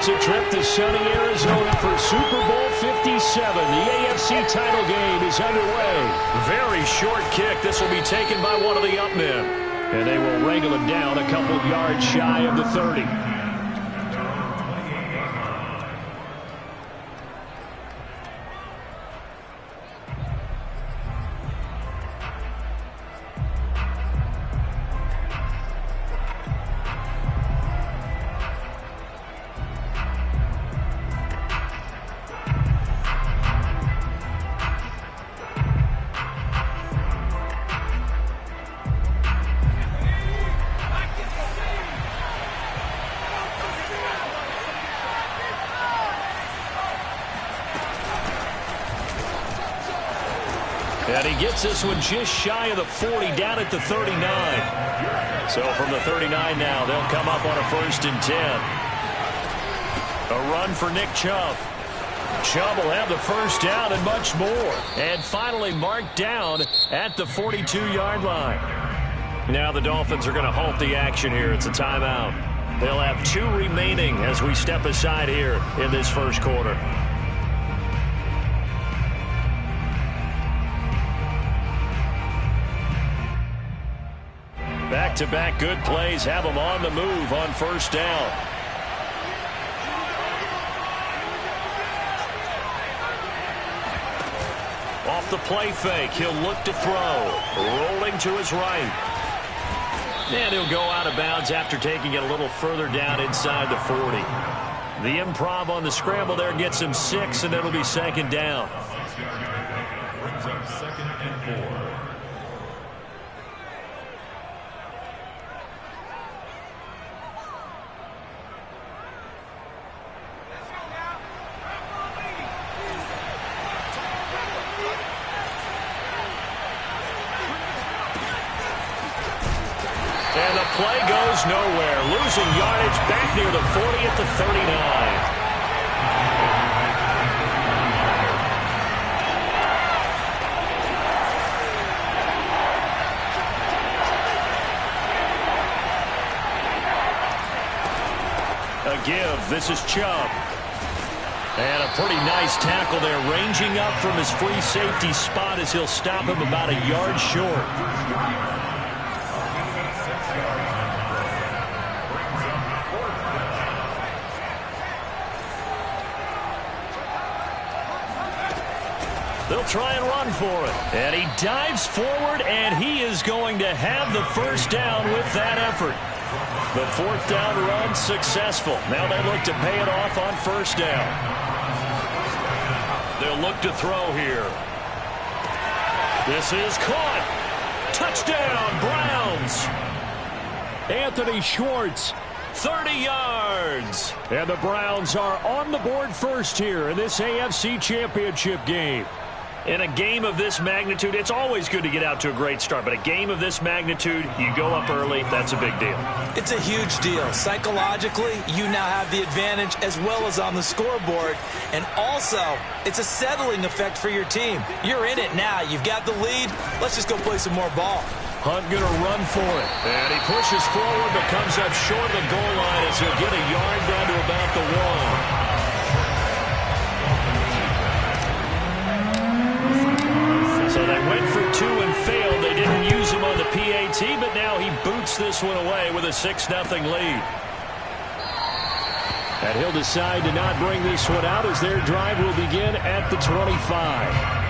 A trip to sunny Arizona for Super Bowl 57. The AFC title game is underway. Very short kick. This will be taken by one of the up men. And they will wrangle him down a couple yards shy of the 30. And he gets this one just shy of the 40, down at the 39. So from the 39 now, they'll come up on a 1st and 10. A run for Nick Chubb. Chubb will have the first down and much more. And finally marked down at the 42-yard line. Now the Dolphins are going to halt the action here. It's a timeout. They'll have 2 remaining as we step aside here in this first quarter. Back-to-back good plays have them on the move on 1st down. Off the play fake, he'll look to throw. Rolling to his right. And he'll go out of bounds after taking it a little further down inside the 40. The improv on the scramble there gets him 6, and it'll be 2nd down. Brings up 2nd and 4. And the play goes nowhere. Losing yardage back near the 40 at the 39. A give. This is Chubb. And a pretty nice tackle there, ranging up from his free safety spot as he'll stop him about a yard short. They'll try and run for it. And he dives forward, and he is going to have the first down with that effort. The 4th down run successful. Now they look to pay it off on 1st down. They'll look to throw here. This is caught. Touchdown, Browns. Anthony Schwartz. 30 yards. And the Browns are on the board first here in this AFC Championship game. In a game of this magnitude, it's always good to get out to a great start. But a game of this magnitude, you go up early, that's a big deal. It's a huge deal. Psychologically, you now have the advantage as well as on the scoreboard. And also, it's a settling effect for your team. You're in it now. You've got the lead. Let's just go play some more ball. Hunt going to run for it. And he pushes forward but comes up short of the goal line as he'll get a yard down to about the 1. So they went for 2 and failed. They didn't use him on the PAT, but now he boots this one away with a 6-0 lead. And he'll decide to not bring this one out as their drive will begin at the 25.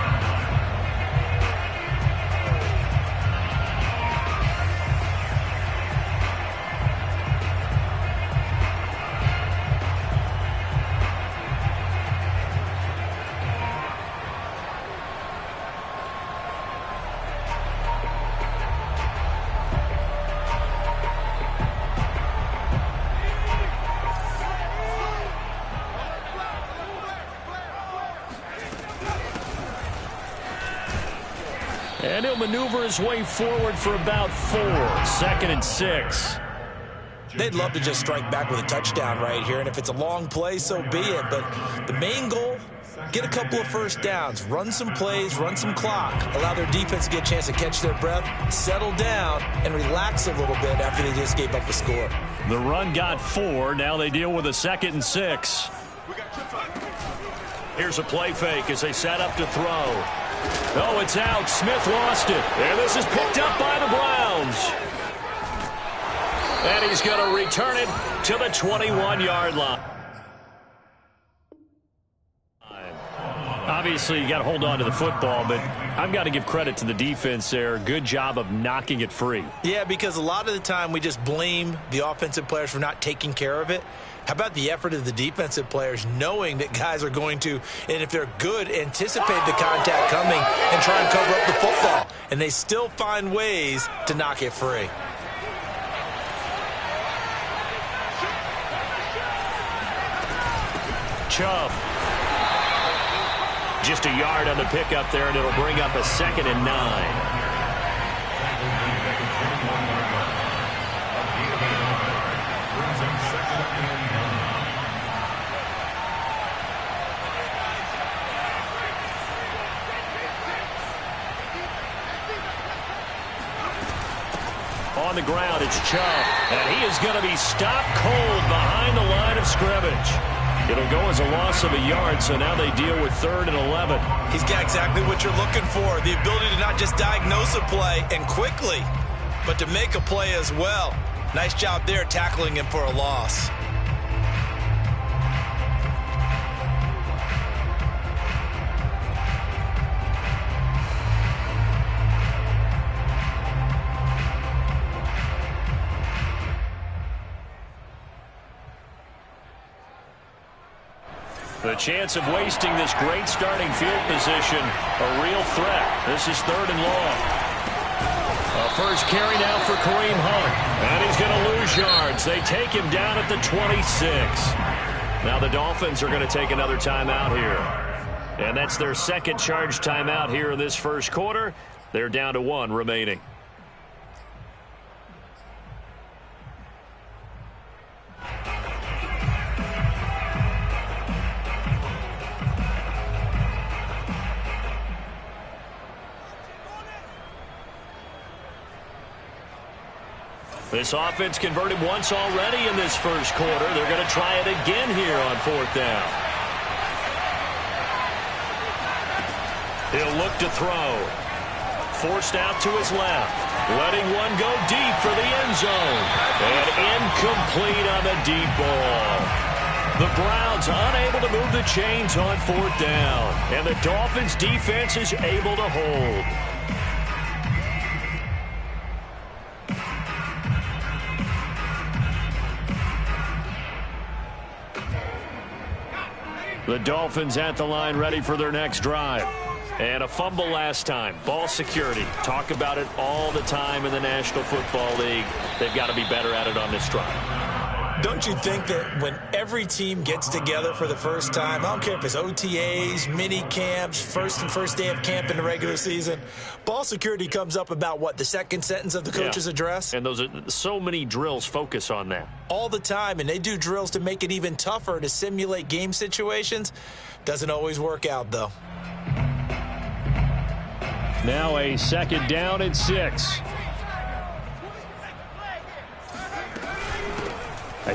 And he'll maneuver his way forward for about 4. 2nd and 6. They'd love to just strike back with a touchdown right here, and if it's a long play, so be it. But the main goal, get a couple of first downs, run some plays, run some clock, allow their defense to get a chance to catch their breath, settle down, and relax a little bit after they just gave up the score. The run got 4. Now they deal with a 2nd and 6. Here's a play fake as they set up to throw. Oh, it's out. Smith lost it. And this is picked up by the Browns. And he's going to return it to the 21-yard line. Obviously, you got to hold on to the football, but I've got to give credit to the defense there. Good job of knocking it free. Yeah, because a lot of the time we just blame the offensive players for not taking care of it. How about the effort of the defensive players knowing that guys are going to, and if they're good, anticipate the contact coming and try and cover up the football. And they still find ways to knock it free. Chubb. Just a yard on the pickup there, and it'll bring up a 2nd and 9. On the ground, it's Chubb, and he is going to be stopped cold behind the line of scrimmage. It'll go as a loss of a yard, so now they deal with 3rd and 11. He's got exactly what you're looking for, the ability to not just diagnose a play and quickly, but to make a play as well. Nice job there tackling him for a loss. The chance of wasting this great starting field position, a real threat. This is 3rd and long. A first carry now for Kareem Hunt. And he's going to lose yards. They take him down at the 26. Now the Dolphins are going to take another timeout here. And that's their 2nd charge timeout here in this first quarter. They're down to 1 remaining. This offense converted once already in this first quarter. They're going to try it again here on 4th down. He'll look to throw. Forced out to his left. Letting one go deep for the end zone. And incomplete on the deep ball. The Browns unable to move the chains on 4th down. And the Dolphins defense is able to hold. The Dolphins at the line ready for their next drive. And a fumble last time. Ball security. Talk about it all the time in the National Football League. They've got to be better at it on this drive. Don't you think that when every team gets together for the first time, I don't care if it's OTAs, mini camps, first day of camp in the regular season, ball security comes up about what, the second sentence of the coach's address? And those are so many drills focus on that. All the time, and they do drills to make it even tougher to simulate game situations. Doesn't always work out, though. Now a 2nd down and 6.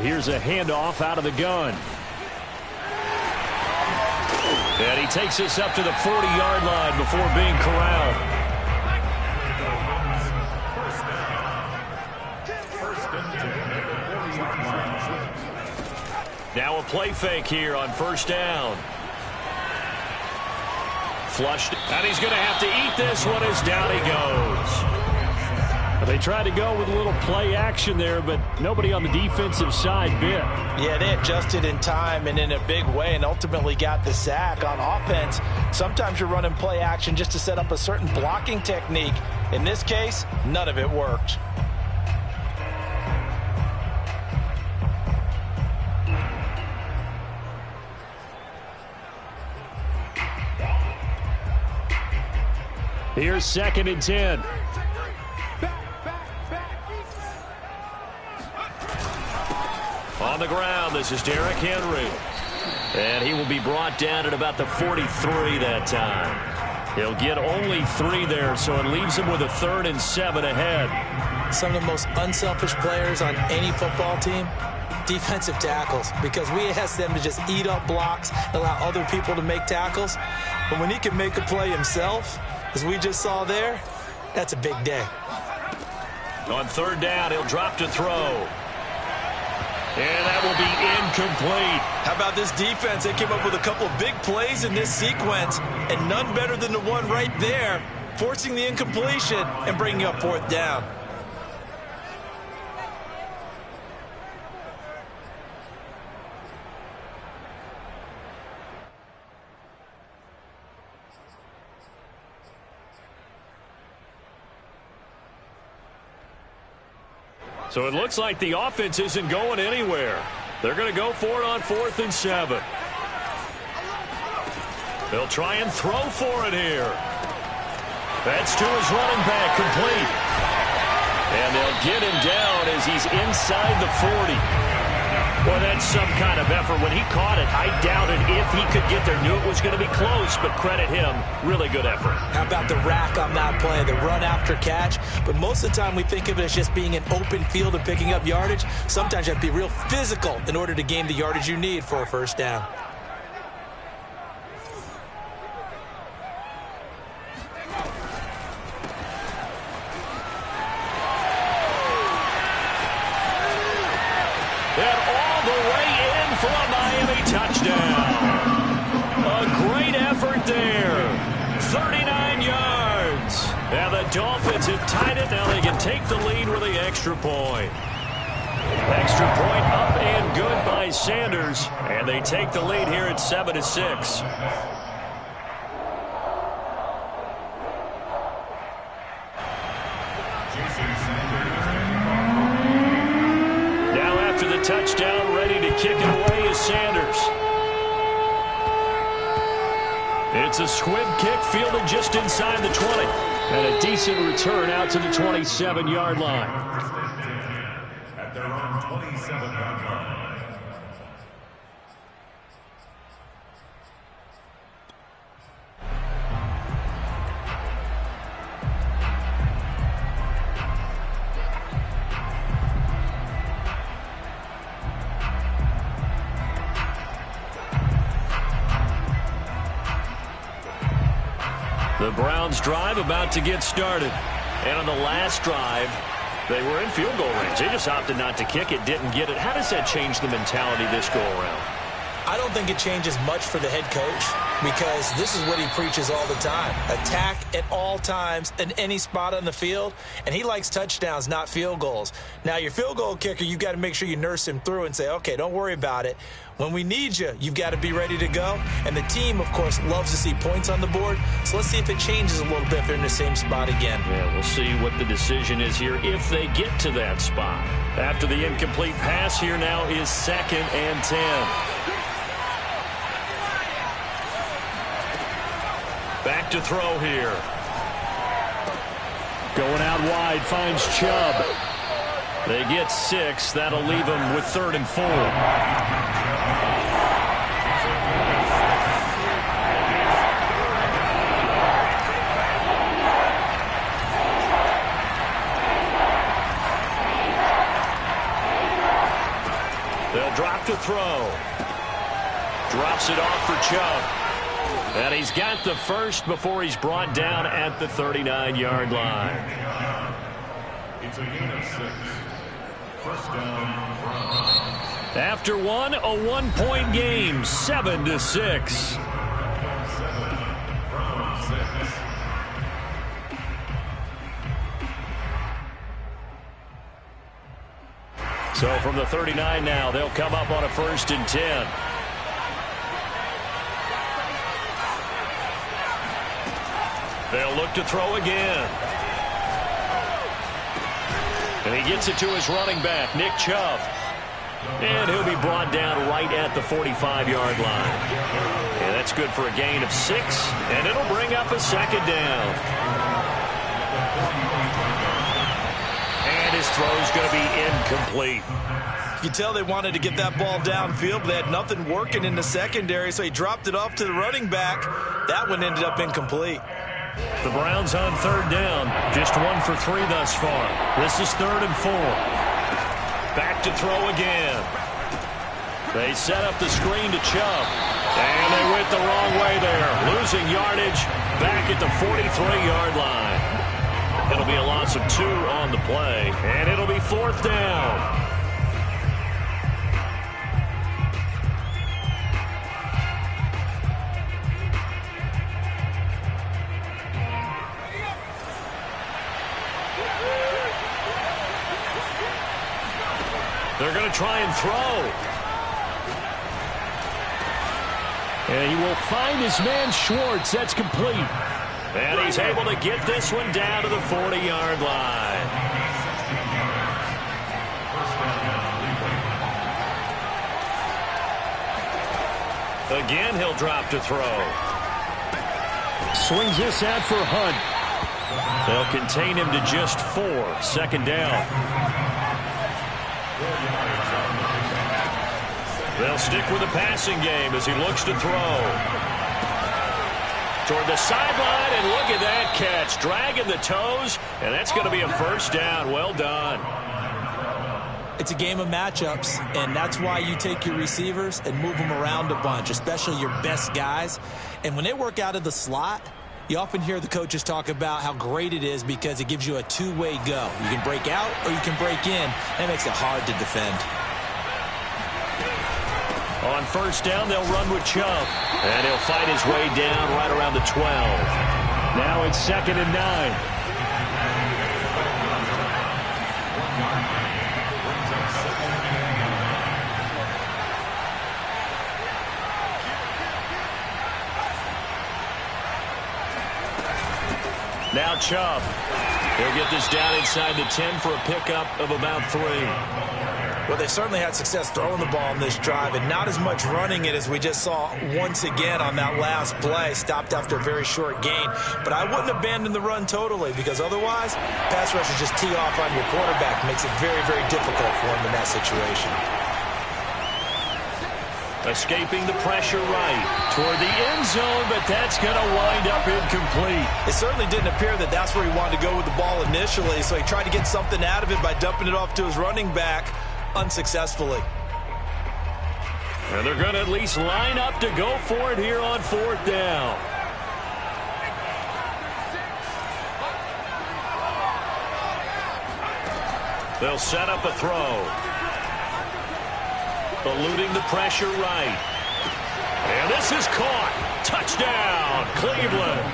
Here's a handoff out of the gun. And he takes this up to the 40-yard line before being corralled. Now a play fake here on 1st down. Flushed, and he's going to have to eat this one as down he goes. They tried to go with a little play action there, but nobody on the defensive side bit. Yeah, they adjusted in time and in a big way and ultimately got the sack. On offense, sometimes you're running play action just to set up a certain blocking technique. In this case, none of it worked. Here's 2nd and 10. On the ground, this is Derrick Henry. And he will be brought down at about the 43 that time. He'll get only 3 there, so it leaves him with a 3rd and 7 ahead. Some of the most unselfish players on any football team, defensive tackles, because we ask them to just eat up blocks, allow other people to make tackles. But when he can make a play himself, as we just saw there, that's a big day. On 3rd down, he'll drop to throw. And that will be incomplete. How about this defense? They came up with a couple of big plays in this sequence, and none better than the one right there, forcing the incompletion and bringing up 4th down. So it looks like the offense isn't going anywhere. They're going to go for it on 4th and 7. They'll try and throw for it here. That's to his running back, complete. And they'll get him down as he's inside the 40. Well, that's some kind of effort. When he caught it, I doubted if he could get there. Knew it was going to be close, but credit him. Really good effort. How about the rack on that play, the run after catch? But most of the time we think of it as just being an open field and picking up yardage. Sometimes you have to be real physical in order to gain the yardage you need for a 1st down. For a Miami touchdown. A great effort there. 39 yards. And the Dolphins have tied it. Now they can take the lead with the extra point. Extra point up and good by Sanders. And they take the lead here at 7-6. Now after the touchdown, ready to kick it away is Sanders. It's a squib kick fielded just inside the 20. And a decent return out to the 27-yard line. At their own 27-yard line. The Browns drive about to get started. And on the last drive, they were in field goal range. They just opted not to kick it, didn't get it. How does that change the mentality this go around? I don't think it changes much for the head coach because this is what he preaches all the time. Attack at all times in any spot on the field, and he likes touchdowns, not field goals. Now, your field goal kicker, you've got to make sure you nurse him through and say, okay, don't worry about it. When we need you, you've got to be ready to go. And the team, of course, loves to see points on the board. So let's see if it changes a little bit if they're in the same spot again. Yeah, we'll see what the decision is here if they get to that spot. After the incomplete pass, here now is 2nd and 10. Back to throw here. Going out wide, finds Chubb. They get 6. That'll leave them with 3rd and 4. They'll drop to throw. Drops it off for Chubb. And he's got the first before he's brought down at the 39-yard line. It's a gain of 6. 1st down, Browns. After one, a 1-point game, 7-6. 7, Browns 6. So from the 39 now, they'll come up on a 1st and 10. They'll look to throw again. And he gets it to his running back, Nick Chubb. And he'll be brought down right at the 45-yard line. And that's good for a gain of 6, and it'll bring up a second down. And his throw's going to be incomplete. You can tell they wanted to get that ball downfield, but they had nothing working in the secondary, so he dropped it off to the running back. That one ended up incomplete. The Browns on third down, just 1 for 3 thus far. This is 3rd and 4. Back to throw again. They set up the screen to Chubb, and they went the wrong way there, losing yardage back at the 43-yard line. It'll be a loss of 2 on the play, and it'll be 4th down. They're going to try and throw. And he will find his man Schwartz. That's complete. And he's able to get this one down to the 40-yard line. Again, he'll drop to throw. Swings this out for Hunt. They'll contain him to just 4. 2nd down. They'll stick with the passing game as he looks to throw. Toward the sideline, and look at that catch. Dragging the toes, and that's going to be a 1st down. Well done. It's a game of matchups, and that's why you take your receivers and move them around a bunch, especially your best guys. And when they work out of the slot, you often hear the coaches talk about how great it is because it gives you a two-way go. You can break out or you can break in. That makes it hard to defend. On 1st down, they'll run with Chubb. And he'll fight his way down right around the 12. Now it's 2nd and 9. Now Chubb. He'll get this down inside the 10 for a pickup of about 3. Well, they certainly had success throwing the ball on this drive, and not as much running it as we just saw once again on that last play. Stopped after a very short gain. But I wouldn't abandon the run totally, because otherwise, pass rushers just tee off on your quarterback. Makes it very, very difficult for him in that situation. Escaping the pressure right toward the end zone, but that's going to wind up incomplete. It certainly didn't appear that that's where he wanted to go with the ball initially, so he tried to get something out of it by dumping it off to his running back. Unsuccessfully. And they're going to at least line up to go for it here on 4th down. They'll set up a throw. Eluding the pressure right. And this is caught. Touchdown, Cleveland.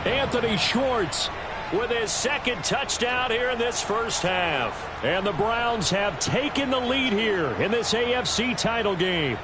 Anthony Schwartz with his 2nd touchdown here in this first half. And the Browns have taken the lead here in this AFC title game.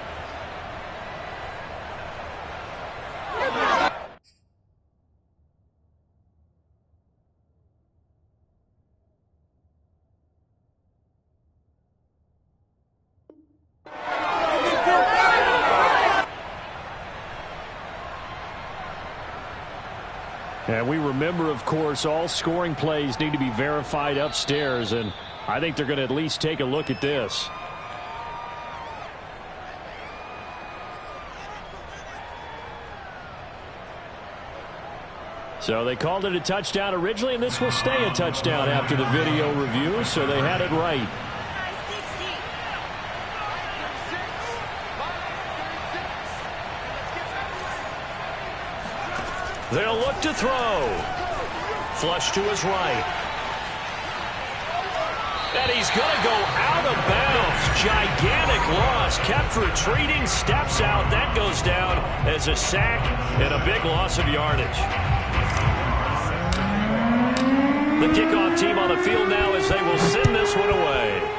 And we remember, of course, all scoring plays need to be verified upstairs, and I think they're going to at least take a look at this. So they called it a touchdown originally, and this will stay a touchdown after the video review, so they had it right. They'll look to throw. Flush to his right. And he's going to go out of bounds. Gigantic loss. Kept retreating. Steps out. That goes down as a sack and a big loss of yardage. The kickoff team on the field now as they will send this one away.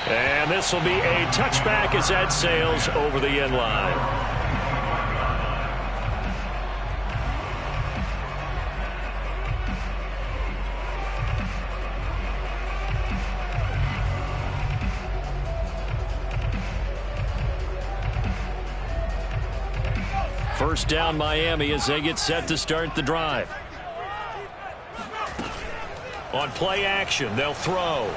And this will be a touchback as that sails over the end line. First down Miami as they get set to start the drive. On play action, they'll throw.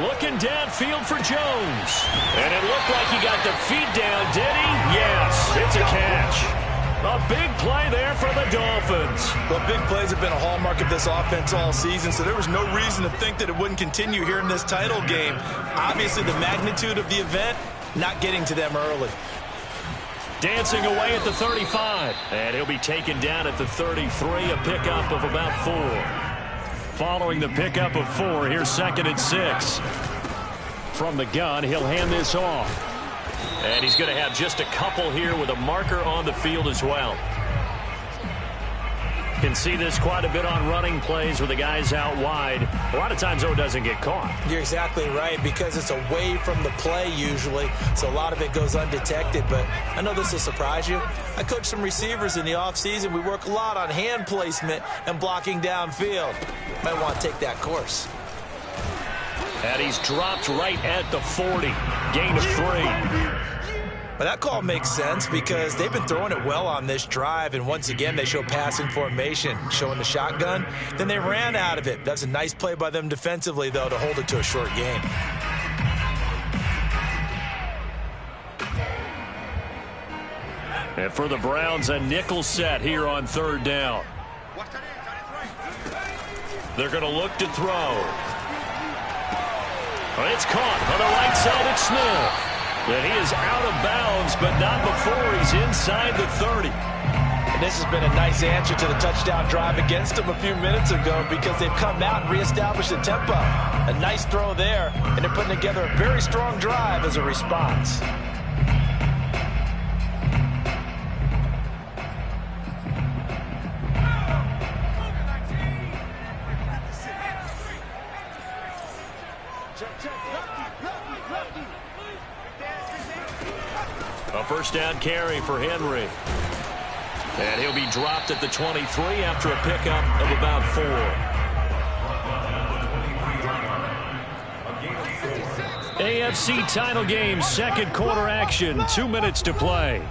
Looking downfield for Jones. And it looked like he got the feet down, did he? Yes, it's a catch. A big play there for the Dolphins. Well, big plays have been a hallmark of this offense all season, so there was no reason to think that it wouldn't continue here in this title game. Obviously, the magnitude of the event not getting to them early. Dancing away at the 35. And he'll be taken down at the 33, a pickup of about 4. Following the pickup of 4, here's 2nd and 6. From the gun, he'll hand this off. And he's going to have just a couple here with a marker on the field as well. Can see this quite a bit on running plays with the guys out wide. A lot of times, though, it doesn't get caught. You're exactly right, because it's away from the play usually, so a lot of it goes undetected. But I know this will surprise you. I coach some receivers in the offseason. We work a lot on hand placement and blocking downfield. Might want to take that course. And he's dropped right at the 40. Gain of 3. But that call makes sense because they've been throwing it well on this drive, and once again they show passing formation, showing the shotgun. Then they ran out of it. That's a nice play by them defensively, though, to hold it to a short game. And for the Browns, a nickel set here on 3rd down. They're going to look to throw. It's caught on the right side of Smith. And he is out of bounds, but not before he's inside the 30. And this has been a nice answer to the touchdown drive against them a few minutes ago because they've come out and reestablished the tempo. A nice throw there, and they're putting together a very strong drive as a response. A first down carry for Henry. And he'll be dropped at the 23 after a pickup of about 4. AFC title game, 2nd quarter action, 2 minutes to play.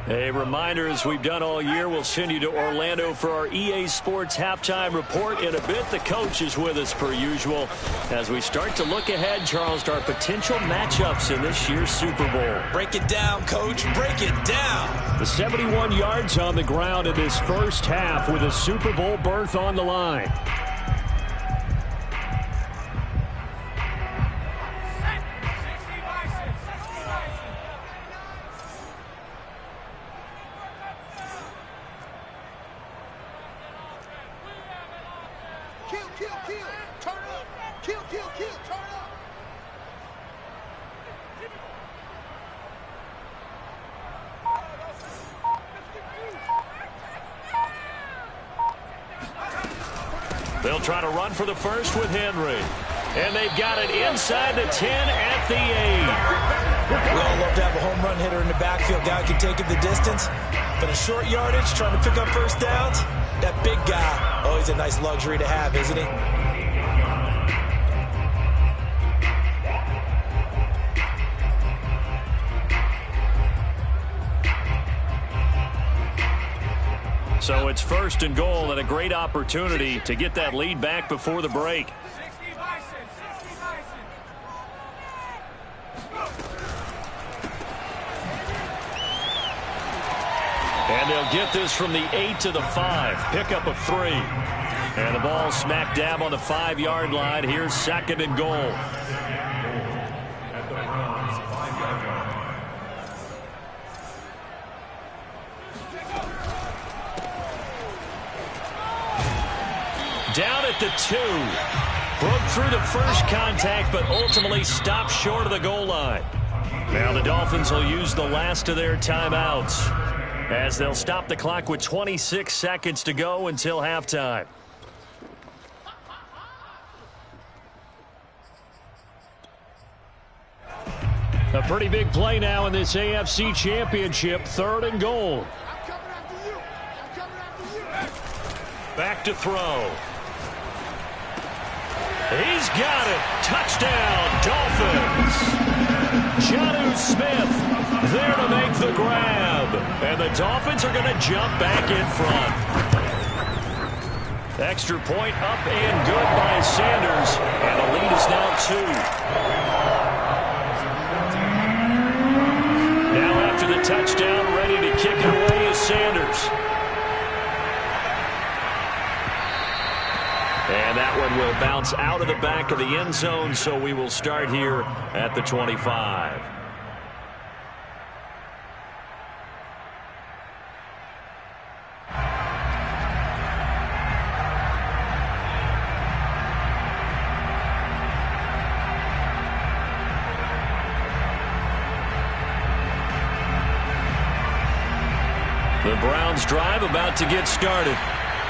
A reminder, as we've done all year, we'll send you to Orlando for our EA Sports halftime report. In a bit, the coach is with us per usual as we start to look ahead, Charles, to our potential matchups in this year's Super Bowl. Break it down, Coach. Break it down. The 71 yards on the ground in this first half with a Super Bowl berth on the line. They'll try to run for the first with Henry. And they've got it inside the 10 at the 8. We all love to have a home run hitter in the backfield. Guy can take it the distance. But in short yardage, trying to pick up first downs, that big guy, always a nice luxury to have, isn't he? So it's 1st and goal and a great opportunity to get that lead back before the break. And they'll get this from the 8 to the 5. Pickup of 3. And the ball smack dab on the 5-yard line. Here's 2nd and goal. Down at the 2. Broke through the first contact, but ultimately stopped short of the goal line. Now the Dolphins will use the last of their timeouts as they'll stop the clock with 26 seconds to go until halftime. A pretty big play now in this AFC Championship, 3rd and goal. I'm coming after you. I'm coming after you. Back to throw. He's got it. Touchdown, Dolphins. Jonnu Smith there to make the grab. And the Dolphins are going to jump back in front. Extra point up and good by Sanders. And the lead is now 2. Now after the touchdown, ready to kick it away is Sanders. And that one will bounce out of the back of the end zone, so we will start here at the 25. The Browns drive about to get started.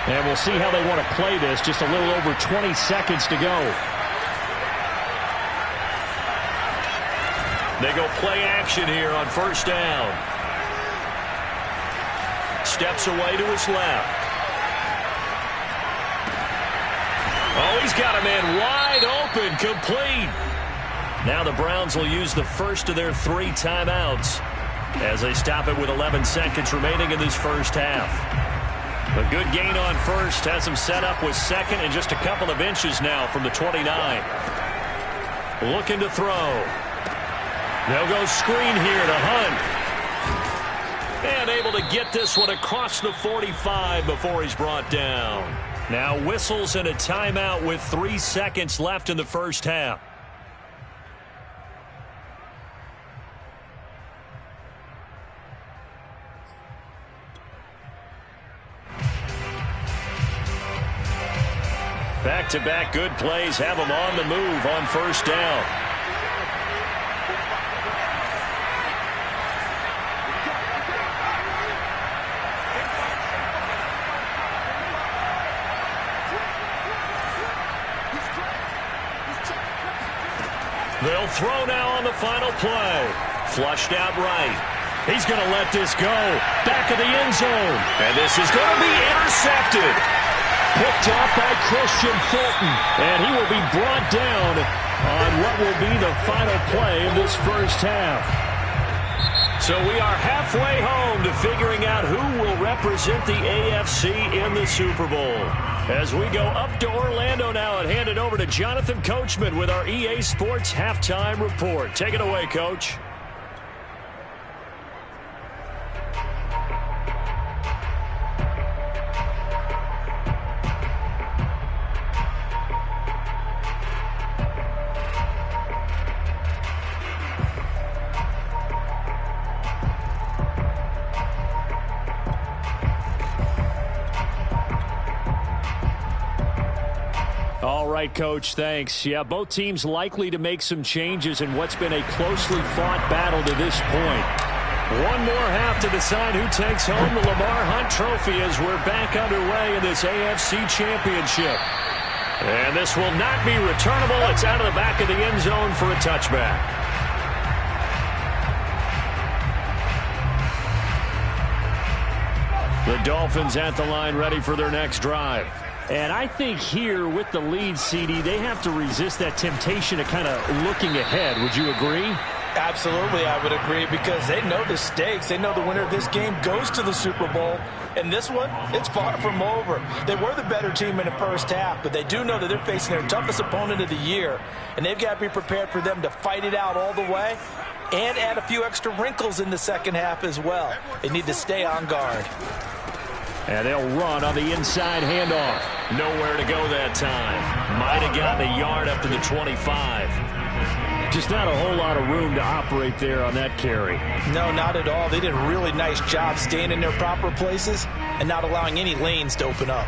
And we'll see how they want to play this. Just a little over 20 seconds to go. They go play action here on 1st down. Steps away to his left. Oh, he's got a man wide open, complete. Now the Browns will use the first of their 3 timeouts as they stop it with 11 seconds remaining in this first half. A good gain on 1st has him set up with 2nd and just a couple of inches now from the 29. Looking to throw. They'll go screen here to Hunt. And able to get this one across the 45 before he's brought down. Now whistles and a timeout with 3 seconds left in the first half. Back-to-back good plays have them on the move on 1st down. They'll throw now on the final play. Flushed out right. He's going to let this go. Back of the end zone. And this is going to be intercepted. Picked off by Christian Fulton, and he will be brought down on what will be the final play of this first half. So we are halfway home to figuring out who will represent the AFC in the Super Bowl. As we go up to Orlando now and hand it over to Jonathan Coachman with our EA Sports Halftime Report. Take it away, Coach. All right, Coach, thanks. Yeah, both teams likely to make some changes in what's been a closely fought battle to this point. One more half to decide who takes home the Lamar Hunt Trophy as we're back underway in this AFC Championship. And this will not be returnable. It's out of the back of the end zone for a touchback. The Dolphins at the line ready for their next drive. And I think here with the lead, CD, they have to resist that temptation of kind of looking ahead. Would you agree? Absolutely, I would agree, because they know the stakes. They know the winner of this game goes to the Super Bowl. And this one, it's far from over. They were the better team in the first half, but they do know that they're facing their toughest opponent of the year. And they've got to be prepared for them to fight it out all the way and add a few extra wrinkles in the second half as well. They need to stay on guard. And they'll run on the inside handoff. Nowhere to go that time. Might have gotten a yard up to the 25. Just not a whole lot of room to operate there on that carry. No, not at all. They did a really nice job staying in their proper places and not allowing any lanes to open up.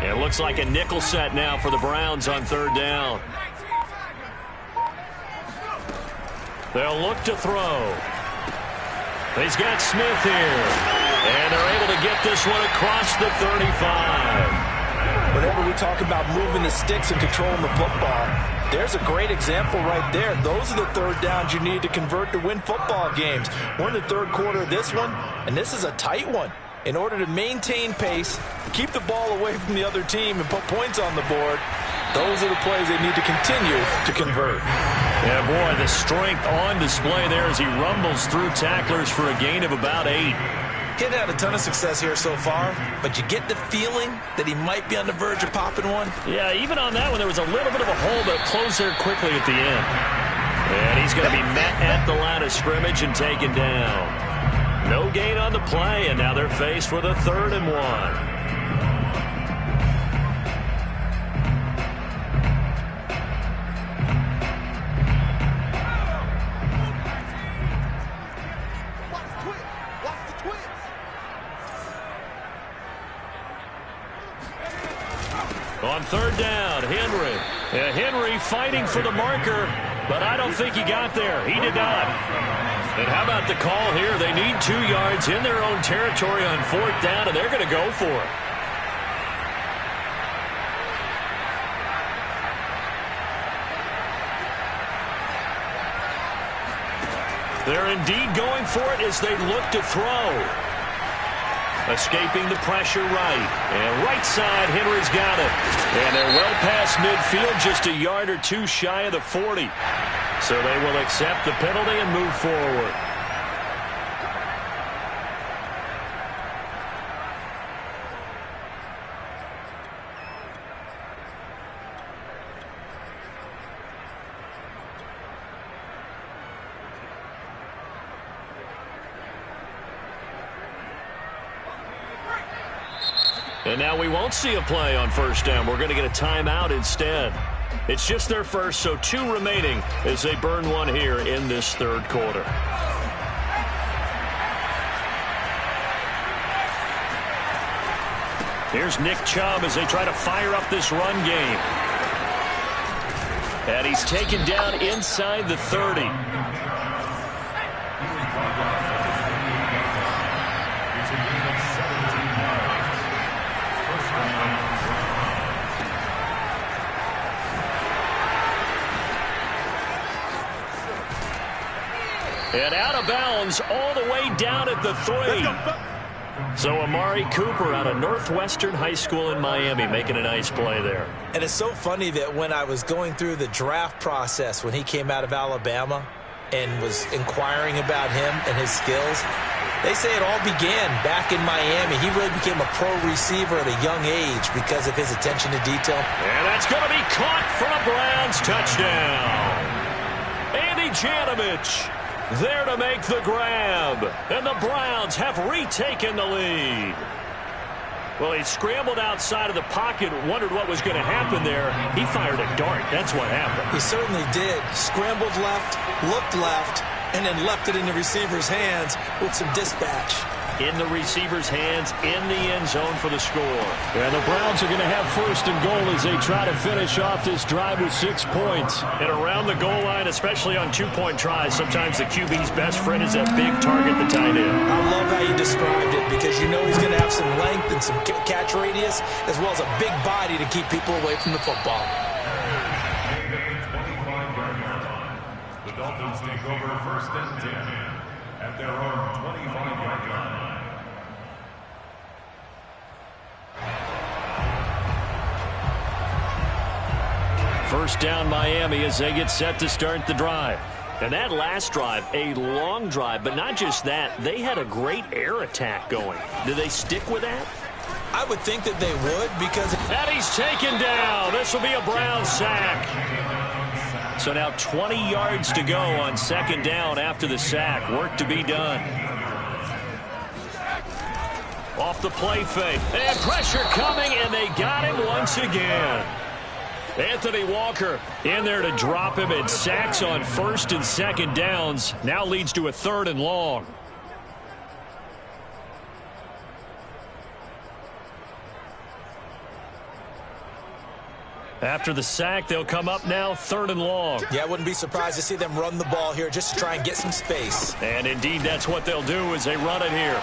It looks like a nickel set now for the Browns on 3rd down. They'll look to throw. He's got Smith here. And they're able to get this one across the 35. Whenever we talk about moving the sticks and controlling the football, there's a great example right there. Those are the third downs you need to convert to win football games. We're in the third quarter of this one, and this is a tight one. In order to maintain pace, keep the ball away from the other team, and put points on the board, those are the plays they need to continue to convert. Yeah, boy, the strength on display there as he rumbles through tacklers for a gain of about 8. He hasn't had a ton of success here so far, but you get the feeling that he might be on the verge of popping one. Yeah, even on that one, there was a little bit of a hole, but it closed there quickly at the end. And he's going to be met at the line of scrimmage and taken down. No gain on the play, and now they're faced with a 3rd and 1. On 3rd down, Henry. Henry fighting for the marker, but I don't think he got there. He did not. And how about the call here? They need 2 yards in their own territory on 4th down, and they're going to go for it. They're indeed going for it as they look to throw. Escaping the pressure right. And right side, Henry's got it. And they're well past midfield, just a yard or 2 shy of the 40. So they will accept the penalty and move forward. And now we won't see a play on 1st down. We're going to get a timeout instead. It's just their first, so 2 remaining as they burn one here in this 3rd quarter. Here's Nick Chubb as they try to fire up this run game. And he's taken down inside the 30. And out of bounds all the way down at the 3. So Amari Cooper out of Northwestern High School in Miami making a nice play there. And it's so funny that when I was going through the draft process when he came out of Alabama and was inquiring about him and his skills, they say it all began back in Miami. He really became a pro receiver at a young age because of his attention to detail. And that's going to be caught for a Browns touchdown. Andy Janovich there to make the grab. And the Browns have retaken the lead. Well, he scrambled outside of the pocket, wondered what was going to happen there. He fired a dart. That's what happened. He certainly did. Scrambled left, looked left, and then left it in the receiver's hands with some dispatch. In the receiver's hands, in the end zone for the score. And the Browns are going to have 1st and goal as they try to finish off this drive with 6 points. And around the goal line, especially on 2-point tries, sometimes the QB's best friend is that big target, the tight end. I love how you described it because you know he's going to have some length and some catch radius as well as a big body to keep people away from the football. The Dolphins take over 1st and 10 at their own 25-yard line. First down Miami as they get set to start the drive. And that last drive, a long drive, but not just that, they had a great air attack going. Do they stick with that? I would think that they would because... And he's taken down. This will be a Brown sack. So now 20 yards to go on 2nd down after the sack. Work to be done. Off the play fake. And pressure coming, and they got him once again. Anthony Walker in there to drop him, and sacks on 1st and 2nd downs. Now leads to a 3rd and long. After the sack, they'll come up now 3rd and long. Yeah, I wouldn't be surprised to see them run the ball here just to try and get some space. And indeed, that's what they'll do as they run it here.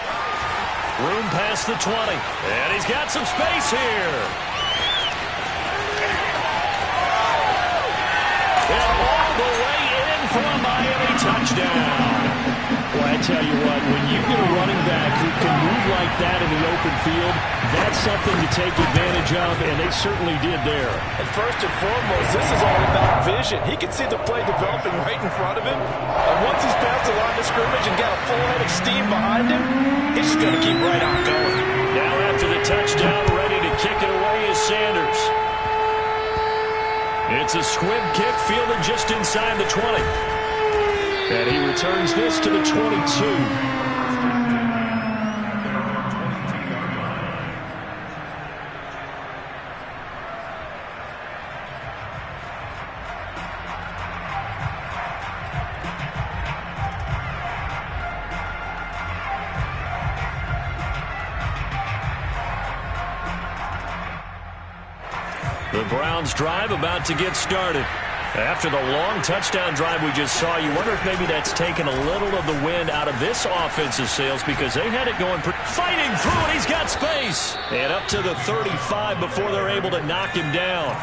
Room past the 20. And he's got some space here. And all the way in for a Miami touchdown. Well, I tell you what, when you get a running back who can move like that in the open field, that's something to take advantage of, and they certainly did there. And first and foremost, this is all about vision. He can see the play developing right in front of him. And once he's past the line of scrimmage and got a full head of steam behind him, he's just going to keep right on going. Now after the touchdown, ready to kick it away is Sanders. It's a squib kick fielded just inside the 20. And he returns this to the 22. The Browns drive about to get started. After the long touchdown drive we just saw, you wonder if maybe that's taken a little of the wind out of this offensive sails because they had it going, fighting through it. He's got space. And up to the 35 before they're able to knock him down.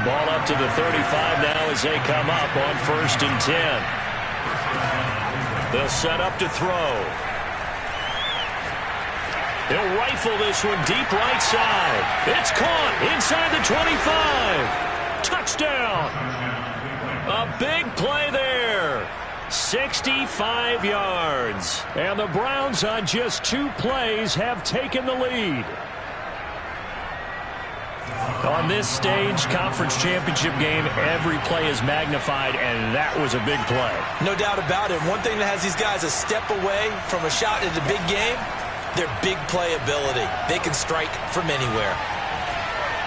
Ball up to the 35 now as they come up on 1st and 10. They'll set up to throw. He'll rifle this one deep right side. It's caught inside the 25. Touchdown. A big play there. 65 yards. And the Browns on just 2 plays have taken the lead. On this stage, conference championship game, every play is magnified, and that was a big play. No doubt about it. One thing that has these guys a step away from a shot at the big game, their big play ability. They can strike from anywhere.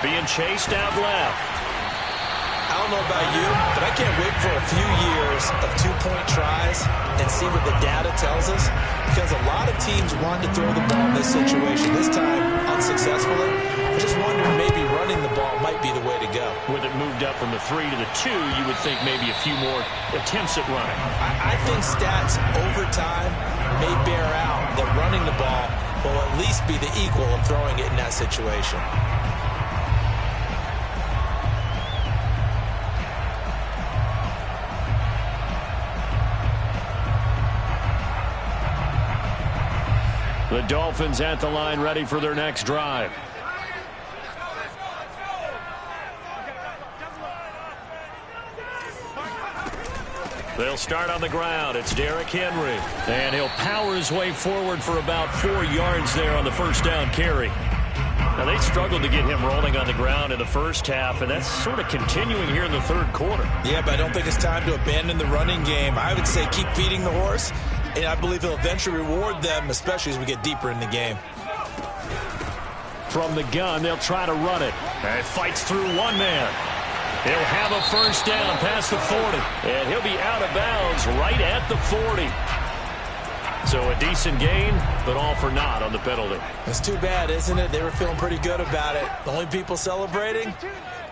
Being chased out left. I don't know about you, but I can't wait for a few years of 2-point tries and see what the data tells us, because a lot of teams want to throw the ball in this situation, this time unsuccessfully. I just wonder if maybe running the ball might be the way to go. With it moved up from the 3 to the 2, you would think maybe a few more attempts at running. I think stats over time may bear out that running the ball will at least be the equal of throwing it in that situation. The Dolphins at the line ready for their next drive. They'll start on the ground. It's Derrick Henry. And he'll power his way forward for about 4 yards there on the first down carry. Now, they struggled to get him rolling on the ground in the first half, and that's sort of continuing here in the 3rd quarter. Yeah, but I don't think it's time to abandon the running game. I would say keep feeding the horse, and I believe he'll eventually reward them, especially as we get deeper in the game. From the gun, they'll try to run it. And it fights through one man. He'll have a first down past the 40. And he'll be out of bounds right at the 40. So a decent gain, but all for naught on the penalty. It's too bad, isn't it? They were feeling pretty good about it. The only people celebrating,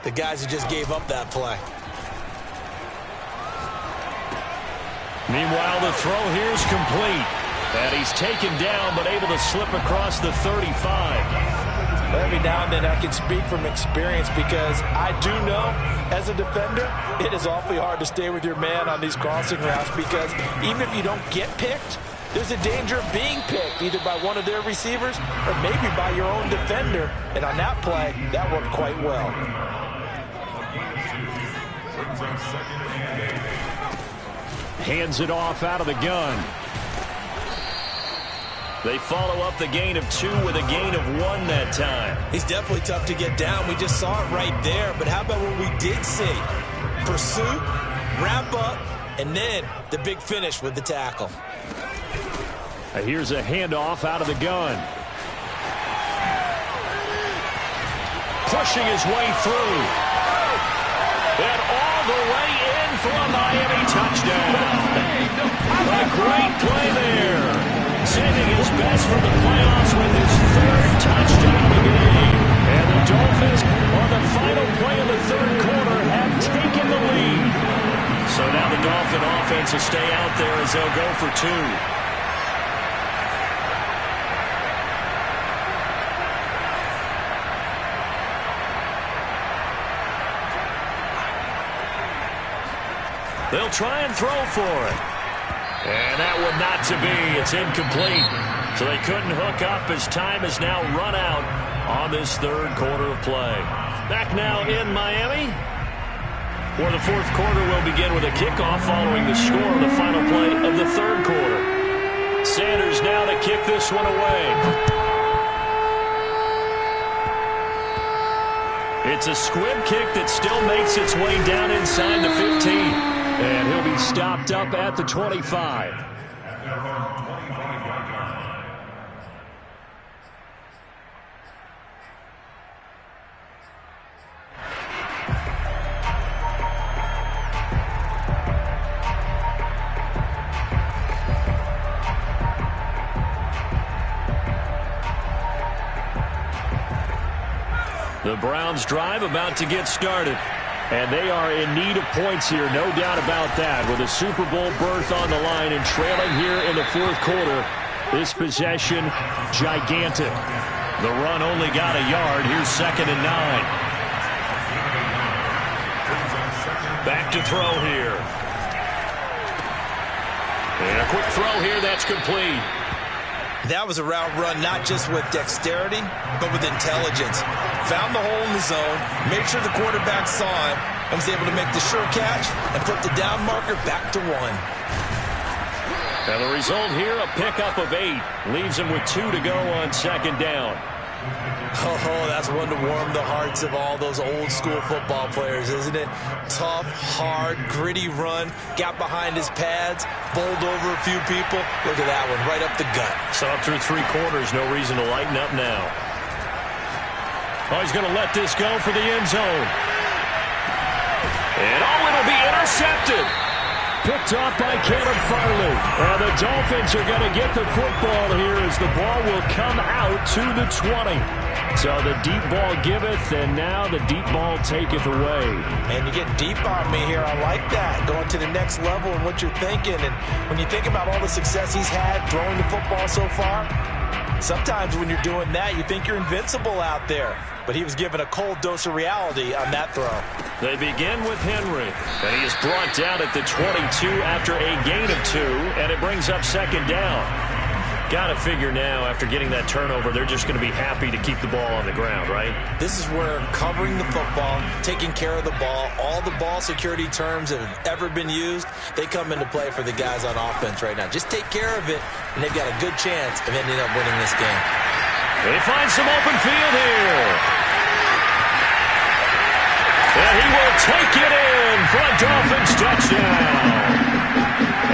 the guys who just gave up that play. Meanwhile, the throw here is complete. And he's taken down, but able to slip across the 35. Every now and then I can speak from experience because I do know, as a defender, it is awfully hard to stay with your man on these crossing routes because even if you don't get picked, there's a danger of being picked either by one of their receivers or maybe by your own defender. And on that play, that worked quite well. Hands it off out of the gun. They follow up the gain of 2 with a gain of 1 that time. He's definitely tough to get down. We just saw it right there. But how about what we did see? Pursuit, wrap up, and then the big finish with the tackle. Here's a handoff out of the gun. Pushing his way through. And all the way in for a Miami touchdown. A great play there. Saving his best for the playoffs with his 3rd touchdown of the game. And the Dolphins on the final play of the 3rd for 2. They'll try and throw for it. And that one not to be. It's incomplete. So they couldn't hook up as time has now run out on this third quarter of play. Back now in Miami, where the fourth quarter will begin with a kickoff following the score of the final play of the third quarter. Sanders now to kick this one away. It's a squib kick that still makes its way down inside the 15. And he'll be stopped up at the 25. At their own 25-yard line. The Browns drive about to get started. And they are in need of points here, no doubt about that. With a Super Bowl berth on the line and trailing here in the fourth quarter, this possession, gigantic. The run only got a yard. Here's 2nd and 9. Back to throw here. And a quick throw here, that's complete. That was a route run not just with dexterity, but with intelligence. Found the hole in the zone, made sure the quarterback saw him, and was able to make the sure catch and put the down marker back to 1. And the result here, a pickup of 8. Leaves him with 2 to go on 2nd down. Oh, that's one to warm the hearts of all those old school football players, isn't it? Tough, hard, gritty run, got behind his pads, bowled over a few people. Look at that one, right up the gut. So up through 3 quarters, no reason to lighten up now. Oh, he's going to let this go for the end zone. And it'll be intercepted. Picked off by Caleb Farley. And the Dolphins are going to get the football here as the ball will come out to the 20. So the deep ball giveth, and now the deep ball taketh away. And you get deep on me here. I like that. Going to the next level and what you're thinking. And when you think about all the success he's had throwing the football so far, sometimes when you're doing that, you think you're invincible out there. But he was given a cold dose of reality on that throw. They begin with Henry, and he is brought down at the 22 after a gain of 2, and it brings up 2nd down. Got to figure now, after getting that turnover, they're just going to be happy to keep the ball on the ground, right? This is where covering the football, taking care of the ball, all the ball security terms that have ever been used, they come into play for the guys on offense right now. Just take care of it, and they've got a good chance of ending up winning this game. They find some open field here. And he will take it in for a Dolphins touchdown.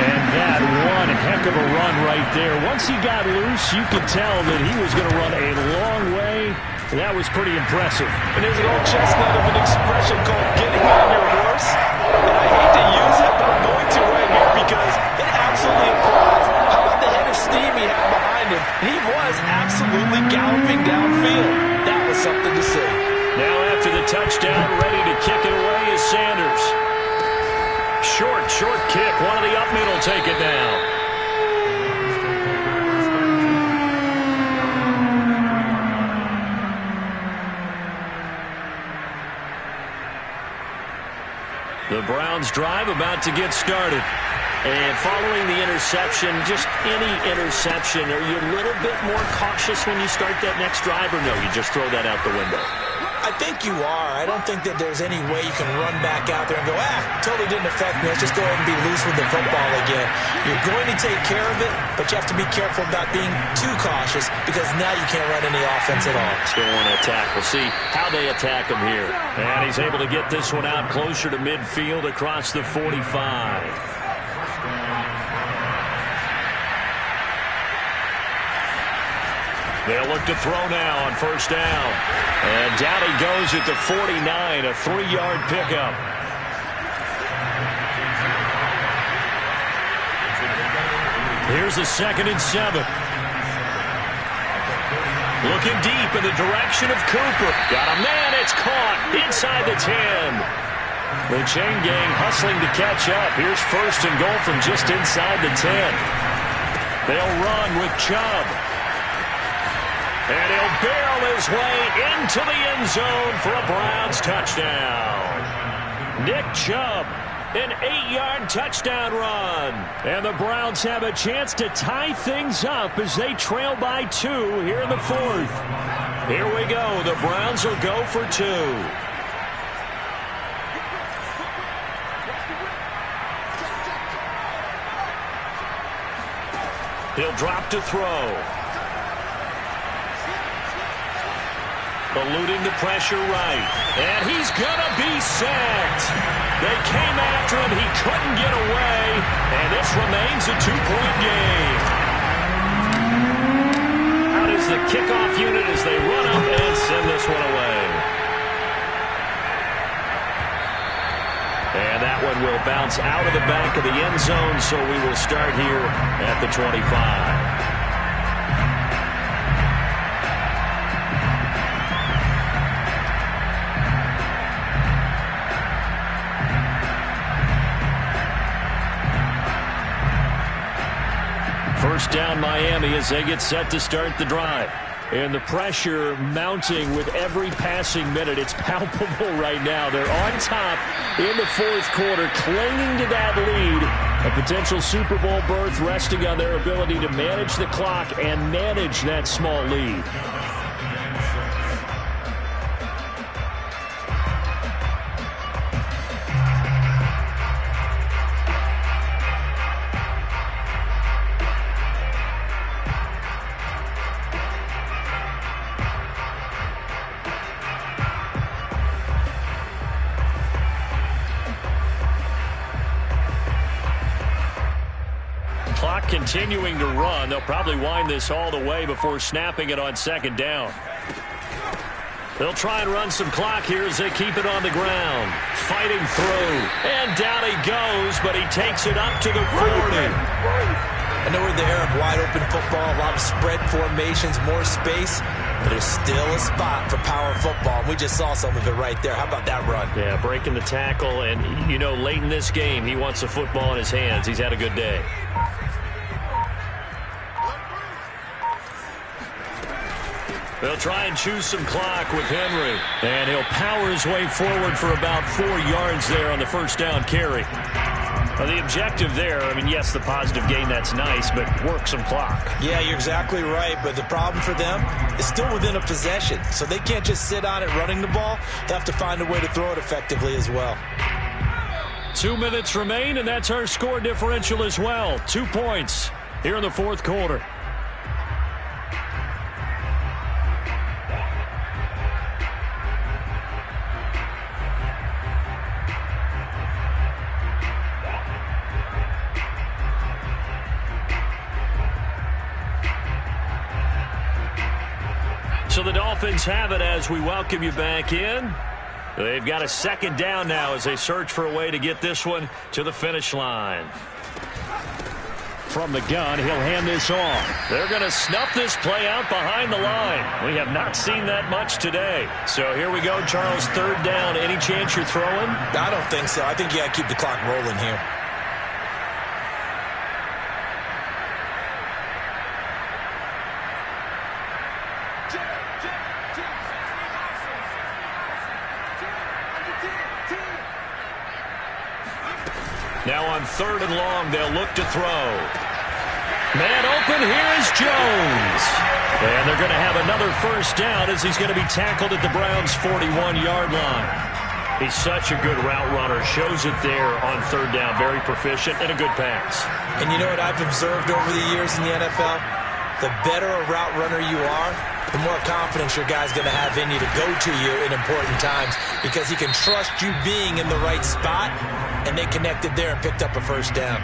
And that one heck of a run right there. Once he got loose, you could tell that he was going to run a long way. That was pretty impressive. And there's an old chestnut of an expression called getting on your horse. And I hate to use it, but I'm going to right here because it absolutely applies. How about the head of steam he had behind him? And he was absolutely galloping downfield. That was something to see. Now after the touchdown, ready to kick it away is Sanders. Short kick. One of the up middle take it down. The Browns drive about to get started. And following the interception, just any interception, are you a little bit more cautious when you start that next drive, or no, you just throw that out the window? I think you are. I don't think that there's any way you can run back out there and go, totally didn't affect me. Let's just go ahead and be loose with the football again. You're going to take care of it, but you have to be careful about being too cautious because now you can't run any offense at all. Still want to attack. We'll see how they attack him here. And he's able to get this one out closer to midfield across the 45. They'll look to throw now on 1st down. And down he goes at the 49, a 3-yard pickup. Here's the 2nd and 7. Looking deep in the direction of Cooper. Got a man, it's caught inside the 10. The chain gang hustling to catch up. Here's first and goal from just inside the 10. They'll run with Chubb. And he'll barrel his way into the end zone for a Browns touchdown. Nick Chubb, an 8-yard touchdown run. And the Browns have a chance to tie things up as they trail by 2 here in the 4th. Here we go. The Browns will go for 2. He'll drop to throw. Eluding the pressure right. And he's going to be sacked. They came after him. He couldn't get away. And this remains a 2-point game. Out is the kickoff unit as they run up and send this one away. And that one will bounce out of the back of the end zone, so we will start here at the 25. First down Miami as they get set to start the drive. And the pressure mounting with every passing minute. It's palpable right now. They're on top in the 4th quarter, clinging to that lead. A potential Super Bowl berth resting on their ability to manage the clock and manage that small lead. Clock continuing to run. They'll probably wind this all the way before snapping it on 2nd down. They'll try and run some clock here as they keep it on the ground. Fighting through. And down he goes, but he takes it up to the 40. I know we're in the era of wide-open football, a lot of spread formations, more space, but there's still a spot for power football. And we just saw some of it right there. How about that run? Yeah, breaking the tackle, and, you know, late in this game, he wants the football in his hands. He's had a good day. They'll try and choose some clock with Henry. And he'll power his way forward for about 4 yards there on the first down carry. Now, the objective there, I mean, yes, the positive gain, that's nice, but work some clock. Yeah, you're exactly right, but the problem for them is still within a possession. So they can't just sit on it running the ball. They'll have to find a way to throw it effectively as well. 2 minutes remain, and that's our score differential as well. 2 points here in the 4th quarter. So the Dolphins have it as we welcome you back in. They've got a 2nd down now as they search for a way to get this one to the finish line. From the gun, he'll hand this off. They're going to snuff this play out behind the line. We have not seen that much today. So here we go, Charles, 3rd down. Any chance you're throwing? I don't think so. I think you got to keep the clock rolling here. Now on 3rd and long, they'll look to throw. Man open, here is Jones. And they're going to have another first down as he's going to be tackled at the Browns' 41-yard line. He's such a good route runner. Shows it there on 3rd down. Very proficient and a good pass. And you know what I've observed over the years in the NFL? The better a route runner you are, the more confidence your guy's going to have in you to go to you in important times because he can trust you being in the right spot, and they connected there and picked up a first down.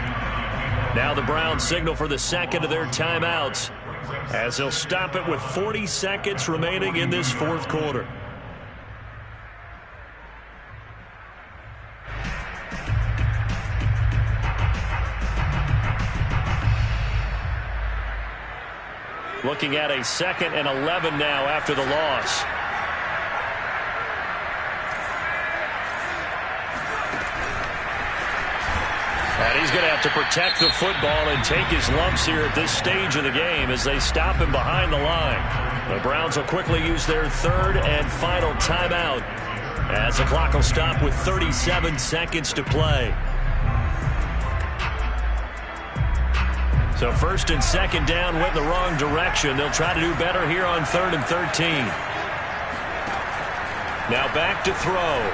Now the Browns signal for the 2nd of their timeouts as they'll stop it with 40 seconds remaining in this 4th quarter. Looking at a 2nd and 11 now after the loss. And he's going to have to protect the football and take his lumps here at this stage of the game as they stop him behind the line. The Browns will quickly use their third and final timeout as the clock will stop with 37 seconds to play. So first and second down went the wrong direction. They'll try to do better here on 3rd and 13. Now back to throw.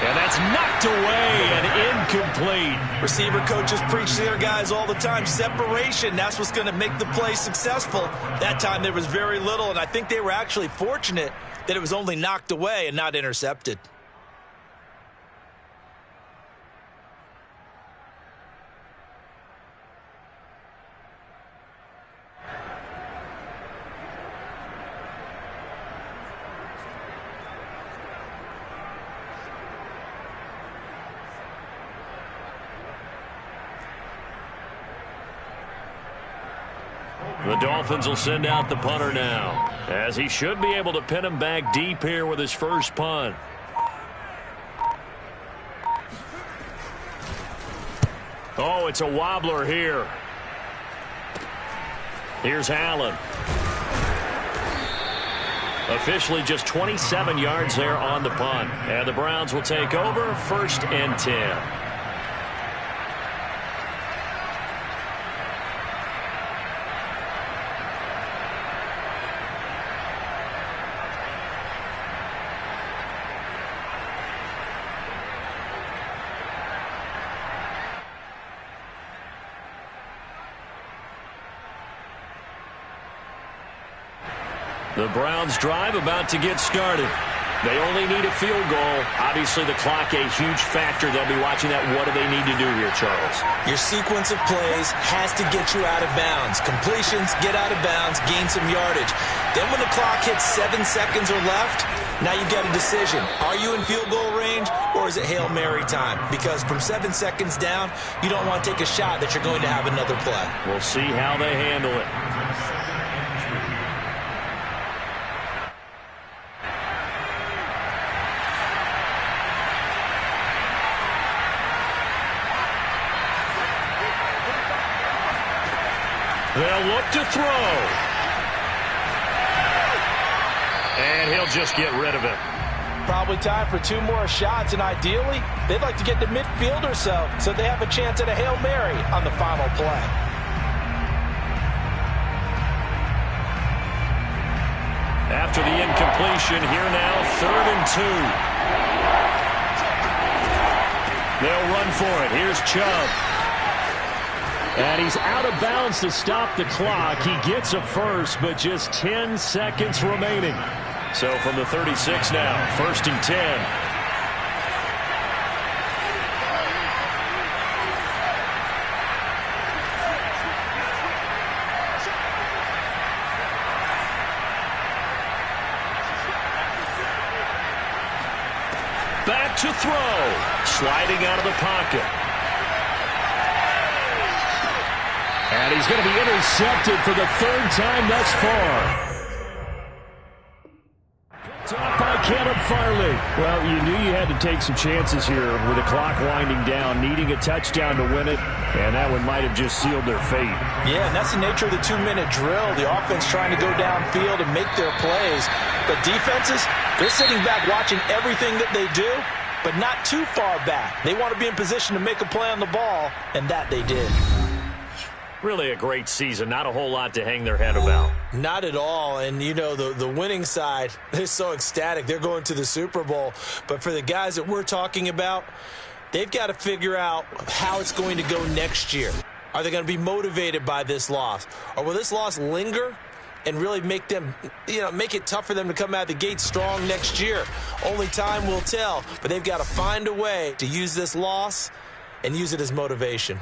And that's knocked away and incomplete. Receiver coaches preach to their guys all the time. Separation, that's what's going to make the play successful. That time there was very little, and I think they were actually fortunate that it was only knocked away and not intercepted. The Dolphins will send out the punter now, as he should be able to pin him back deep here with his first punt. Oh, it's a wobbler here. Here's Allen. Officially just 27 yards there on the punt. And the Browns will take over 1st and 10. The Browns drive about to get started. They only need a field goal. Obviously, the clock a huge factor. They'll be watching that. What do they need to do here, Charles? Your sequence of plays has to get you out of bounds. Completions, get out of bounds, gain some yardage. Then when the clock hits 7 seconds or left, now you've got a decision. Are you in field goal range, or is it Hail Mary time? Because from 7 seconds down, you don't want to take a shot that you're going to have another play. We'll see how they handle it. They'll look to throw. And he'll just get rid of it. Probably time for 2 more shots, and ideally, they'd like to get to midfield or so they have a chance at a Hail Mary on the final play. After the incompletion, here now, 3rd and 2. They'll run for it. Here's Chubb. And he's out of bounds to stop the clock. He gets a first, but just 10 seconds remaining. So from the 36 now, 1st and 10. Back to throw. Sliding out of the pocket. And he's going to be intercepted for the 3rd time thus far. Top by Caleb Farley. Well, you knew you had to take some chances here with the clock winding down, needing a touchdown to win it, and that one might have just sealed their fate. Yeah, and that's the nature of the 2-minute drill. The offense trying to go downfield and make their plays. But defenses, they're sitting back watching everything that they do, but not too far back. They want to be in position to make a play on the ball, and that they did. Really a great season. Not a whole lot to hang their head about. Not at all. And, you know, the winning side, they're so ecstatic. They're going to the Super Bowl. But for the guys that we're talking about, they've got to figure out how it's going to go next year. Are they going to be motivated by this loss? Or will this loss linger and really make them, make it tough for them to come out of the gate strong next year? Only time will tell. But they've got to find a way to use this loss and use it as motivation.